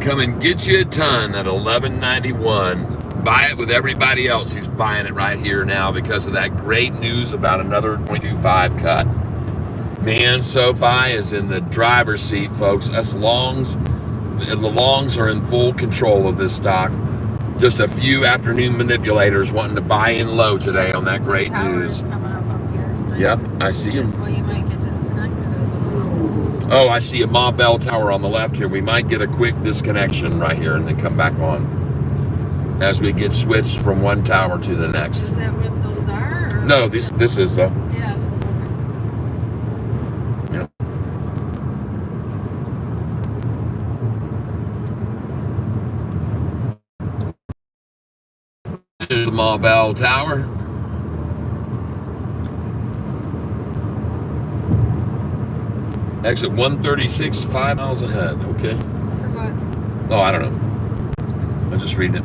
Come and get you a ton at $11.91. Buy it with everybody else who's buying it right here now because of that great news about another 0.25 cut. Man, Sofi is in the driver's seat, folks. Us longs, the longs are in full control of this stock. Just a few afternoon manipulators wanting to buy in low today on that great news. Yep, I see him. Well, you might get disconnected as well. Oh, I see a Ma Bell tower on the left here. We might get a quick disconnection right here and then come back on as we get switched from one tower to the next. Is that what those are? Or? No, this is the. Yeah. Yep. Here's the Ma Bell tower. Exit 136, 5 miles ahead. Okay. For what? Oh, I don't know. I'm just reading it.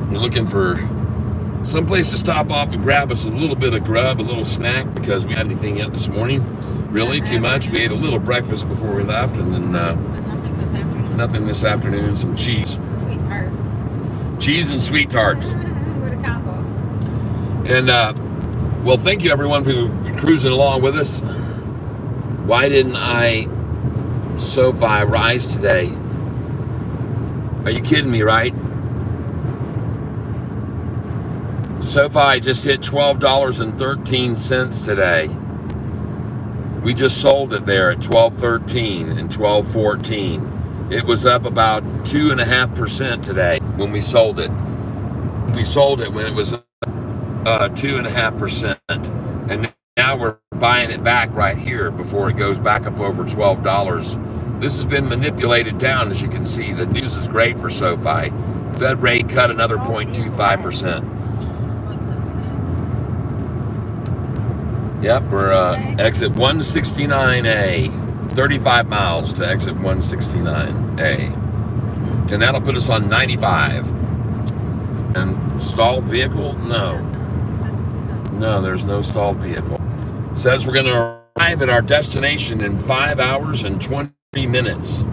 We're looking for some place to stop off and grab us a little bit of grub, a little snack, because we had anything yet this morning. Really, too much. We ate a little breakfast before we left, and then Nothing this afternoon. nothing this afternoon. Some cheese. Sweethearts. Cheese and sweet tarts. What a combo. And, well, thank you, everyone, for cruising along with us. Why didn't I Sofi rise today? Are you kidding me, right? Sofi just hit $12.13 today. We just sold it there at 12.13 and 12.14. It was up about 2.5% today when we sold it. We sold it when it was 2.5%, and now we're buying it back right here before it goes back up over $12. This has been manipulated down, as you can see. The news is great for SoFi. Fed rate cut another 0.25%. Yep, we're exit 169A. 35 miles to exit 169A. And that'll put us on 95. And stalled vehicle? No. No, there's no stalled vehicle. Says we're going to arrive at our destination in 5 hours and 23 minutes.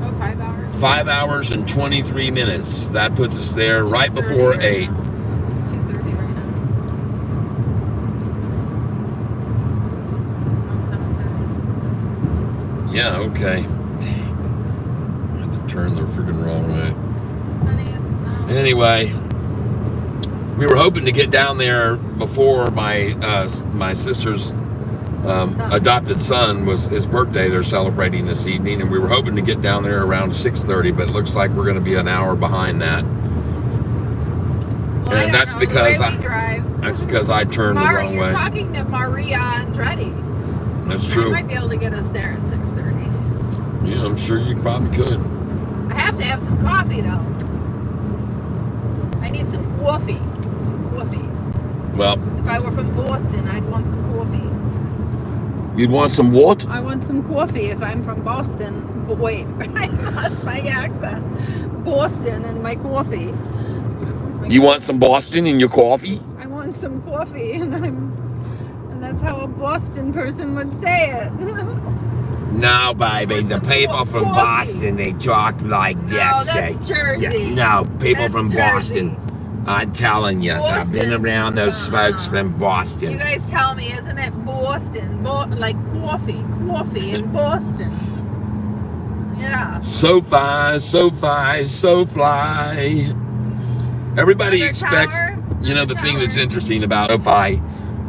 Oh, 5 hours? 5 hours and 23 minutes. That puts us there right before 8. It's 2:30 right now. Around 7:30. Yeah, okay. Dang. I had to turn the freaking wrong way. Honey, it's not. Anyway, we were hoping to get down there before my sister's adopted son was his birthday. They're celebrating this evening, and we were hoping to get down there around 6:30, but it looks like we're going to be an hour behind that. Well, And that's because I turned the wrong you're way. talking to Maria Andretti. That's You true. might be able to get us there at 6:30. Yeah, I'm sure you probably could. I have to have some coffee though. I need some coffee. Well, If I were from Boston, I'd want some coffee. you'd want some what? I want some coffee if I'm from Boston. But wait, I lost my accent. Boston and my coffee. You want some Boston in your coffee? I want some coffee, and that's how a Boston person would say it. No, baby. Want The some people from coffee. Boston, they talk like No, this. that's Jersey. No, people That's from Jersey. Boston. I'm telling you, I've been Boston. around those folks from You Boston. guys tell me, isn't it Boston? Like coffee in Boston. Yeah. SoFi. Everybody Another expects, tower? you know, the Another thing that's tower? interesting about SoFi,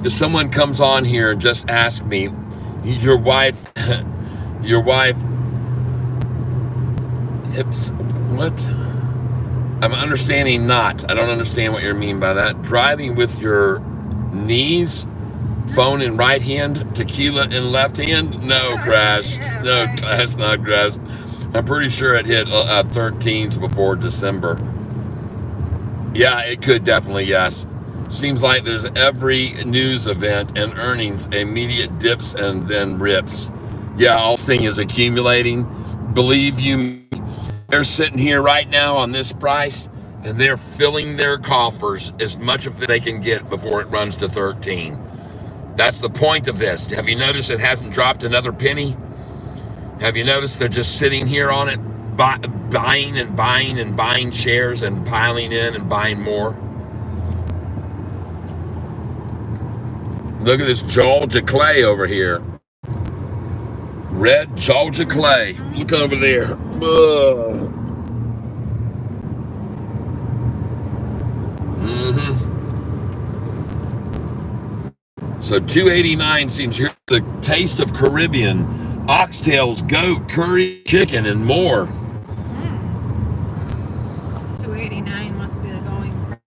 if someone comes on here and just asks me, your wife, hips, what? I'm understanding not. I don't understand what you mean by that. Driving with your knees, phone in right hand, tequila in left hand? No, Crash. Yeah, No, right. that's not Crash. I'm pretty sure it hit 13s before December. Yeah, it could definitely, yes. Seems like there's every news event and earnings, immediate dips and then rips. Yeah, all this thing is accumulating. Believe you me, they're sitting here right now on this price, and they're filling their coffers as much of it they can get before it runs to 13. That's the point of this. Have you noticed it hasn't dropped another penny? Have you noticed they're just sitting here on it, buying and buying and buying shares and piling in and buying more? Look at this Georgia clay over here. Red Georgia clay. Look over there. Ugh. So 289 seems here. The taste of Caribbean, oxtails, goat, curry, chicken, and more. 289 must be the going.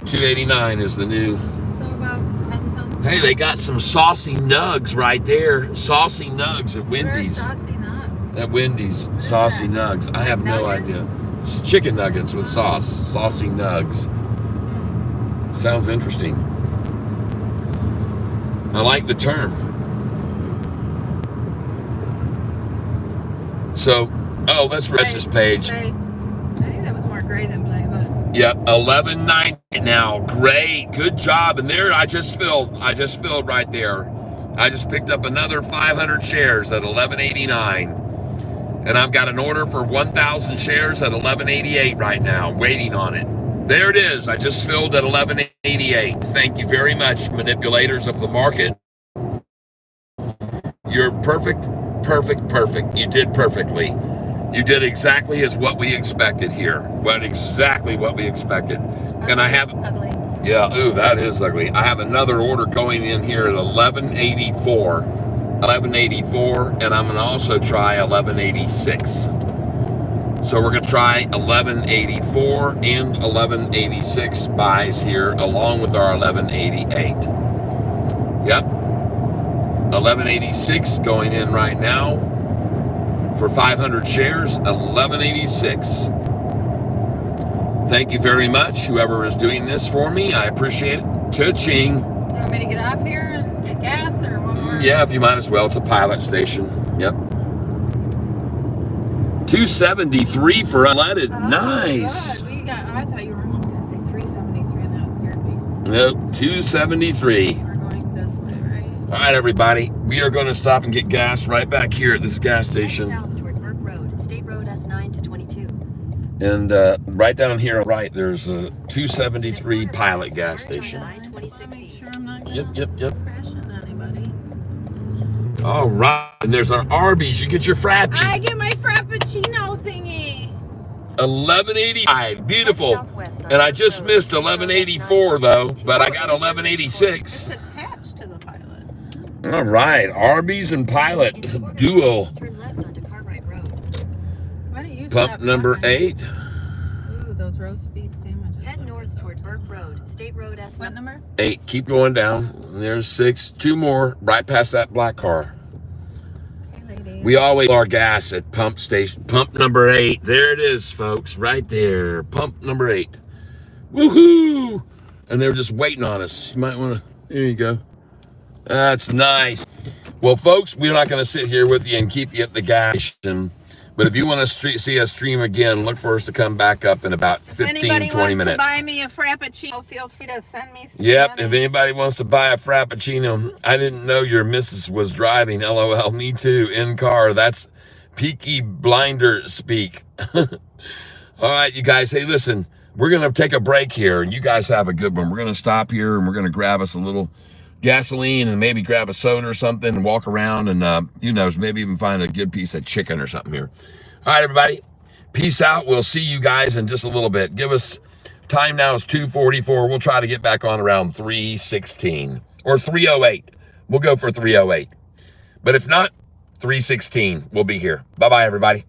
289 is the new. So about 10 cents. Hey, they got some saucy nugs right there. Saucy nugs at Where's Wendy's. saucy nuts? At Wendy's, What is saucy that? nugs. I have no Nuggets? idea. It's chicken nuggets with sauce. Saucy nugs. Sounds interesting. I like the term. So, oh, let's rest this page. I think that was more gray than black, but Yep, 11.90 now. Great, good job. And there, I just filled right there. I just picked up another 500 shares at 11.89. And I've got an order for 1,000 shares at 11.88 right now, waiting on it. There it is. I just filled at 11.88. Thank you very much, manipulators of the market. You're perfect. You did perfectly. You did exactly as what we expected here. Exactly what we expected. And I have, ugly. yeah, ooh, that is ugly. I have another order going in here at 11.84. 1184, and I'm going to also try 1186. So we're going to try 1184 and 1186 buys here along with our 1188. Yep. 1186 going in right now for 500 shares, 1186. Thank you very much, whoever is doing this for me. I appreciate it. Cha-ching. You want me to get off here and get gas or one more? Yeah, if you might as well. It's a pilot station. Yep. 273 for unleaded. Oh, Nice. God. I thought you were almost going to say 373 and that scared me. Nope, 273. We're going this way, right? All right, everybody. We are going to stop and get gas right back here at this gas station. South toward Burke Road, State Road S9 to 22. And right down here, right, there's a 273 pilot gas station. Make sure I'm not Yep. crashing anybody. All right. And there's our Arby's. You get your Frappy. I get my Frappuccino thingy. 1185. Beautiful. And I just missed 1184, though, but I got 1186. It's attached to the pilot. All right. Arby's and pilot duo. Turn left onto Cartwright Road. Why don't you Pump stop number behind? 8. Ooh, those roast beef sandwiches. Head look north so toward good. Burke Road, State Road S9. What number? 8. Keep going down. There's 6. 2 more right past that black car. Okay, lady. We always our gas at pump station. Pump number 8. There it is, folks. Right there. Pump number 8. Woohoo! And they're just waiting on us. You might want to. There you go. That's nice. Well, folks, we're not going to sit here with you and keep you at the gas station. But if you want to see us stream again, look for us to come back up in about 15, 20 minutes. If anybody wants to buy me a Frappuccino, feel free to send me some Yep, money. if anybody wants to buy a Frappuccino, I didn't know your missus was driving. LOL, me too, in car. That's Peaky Blinder speak. All right, you guys, hey, listen, we're going to take a break here, and you guys have a good one. We're going to stop here, and we're going to grab us a little gasoline and maybe grab a soda or something and walk around and, who knows, maybe even find a good piece of chicken or something here. All right, everybody, peace out. We'll see you guys in just a little bit. Give us time now is 2:44. We'll try to get back on around 3:16 or 3:08. We'll go for 3:08. But if not, 3:16. We'll be here. Bye-bye, everybody.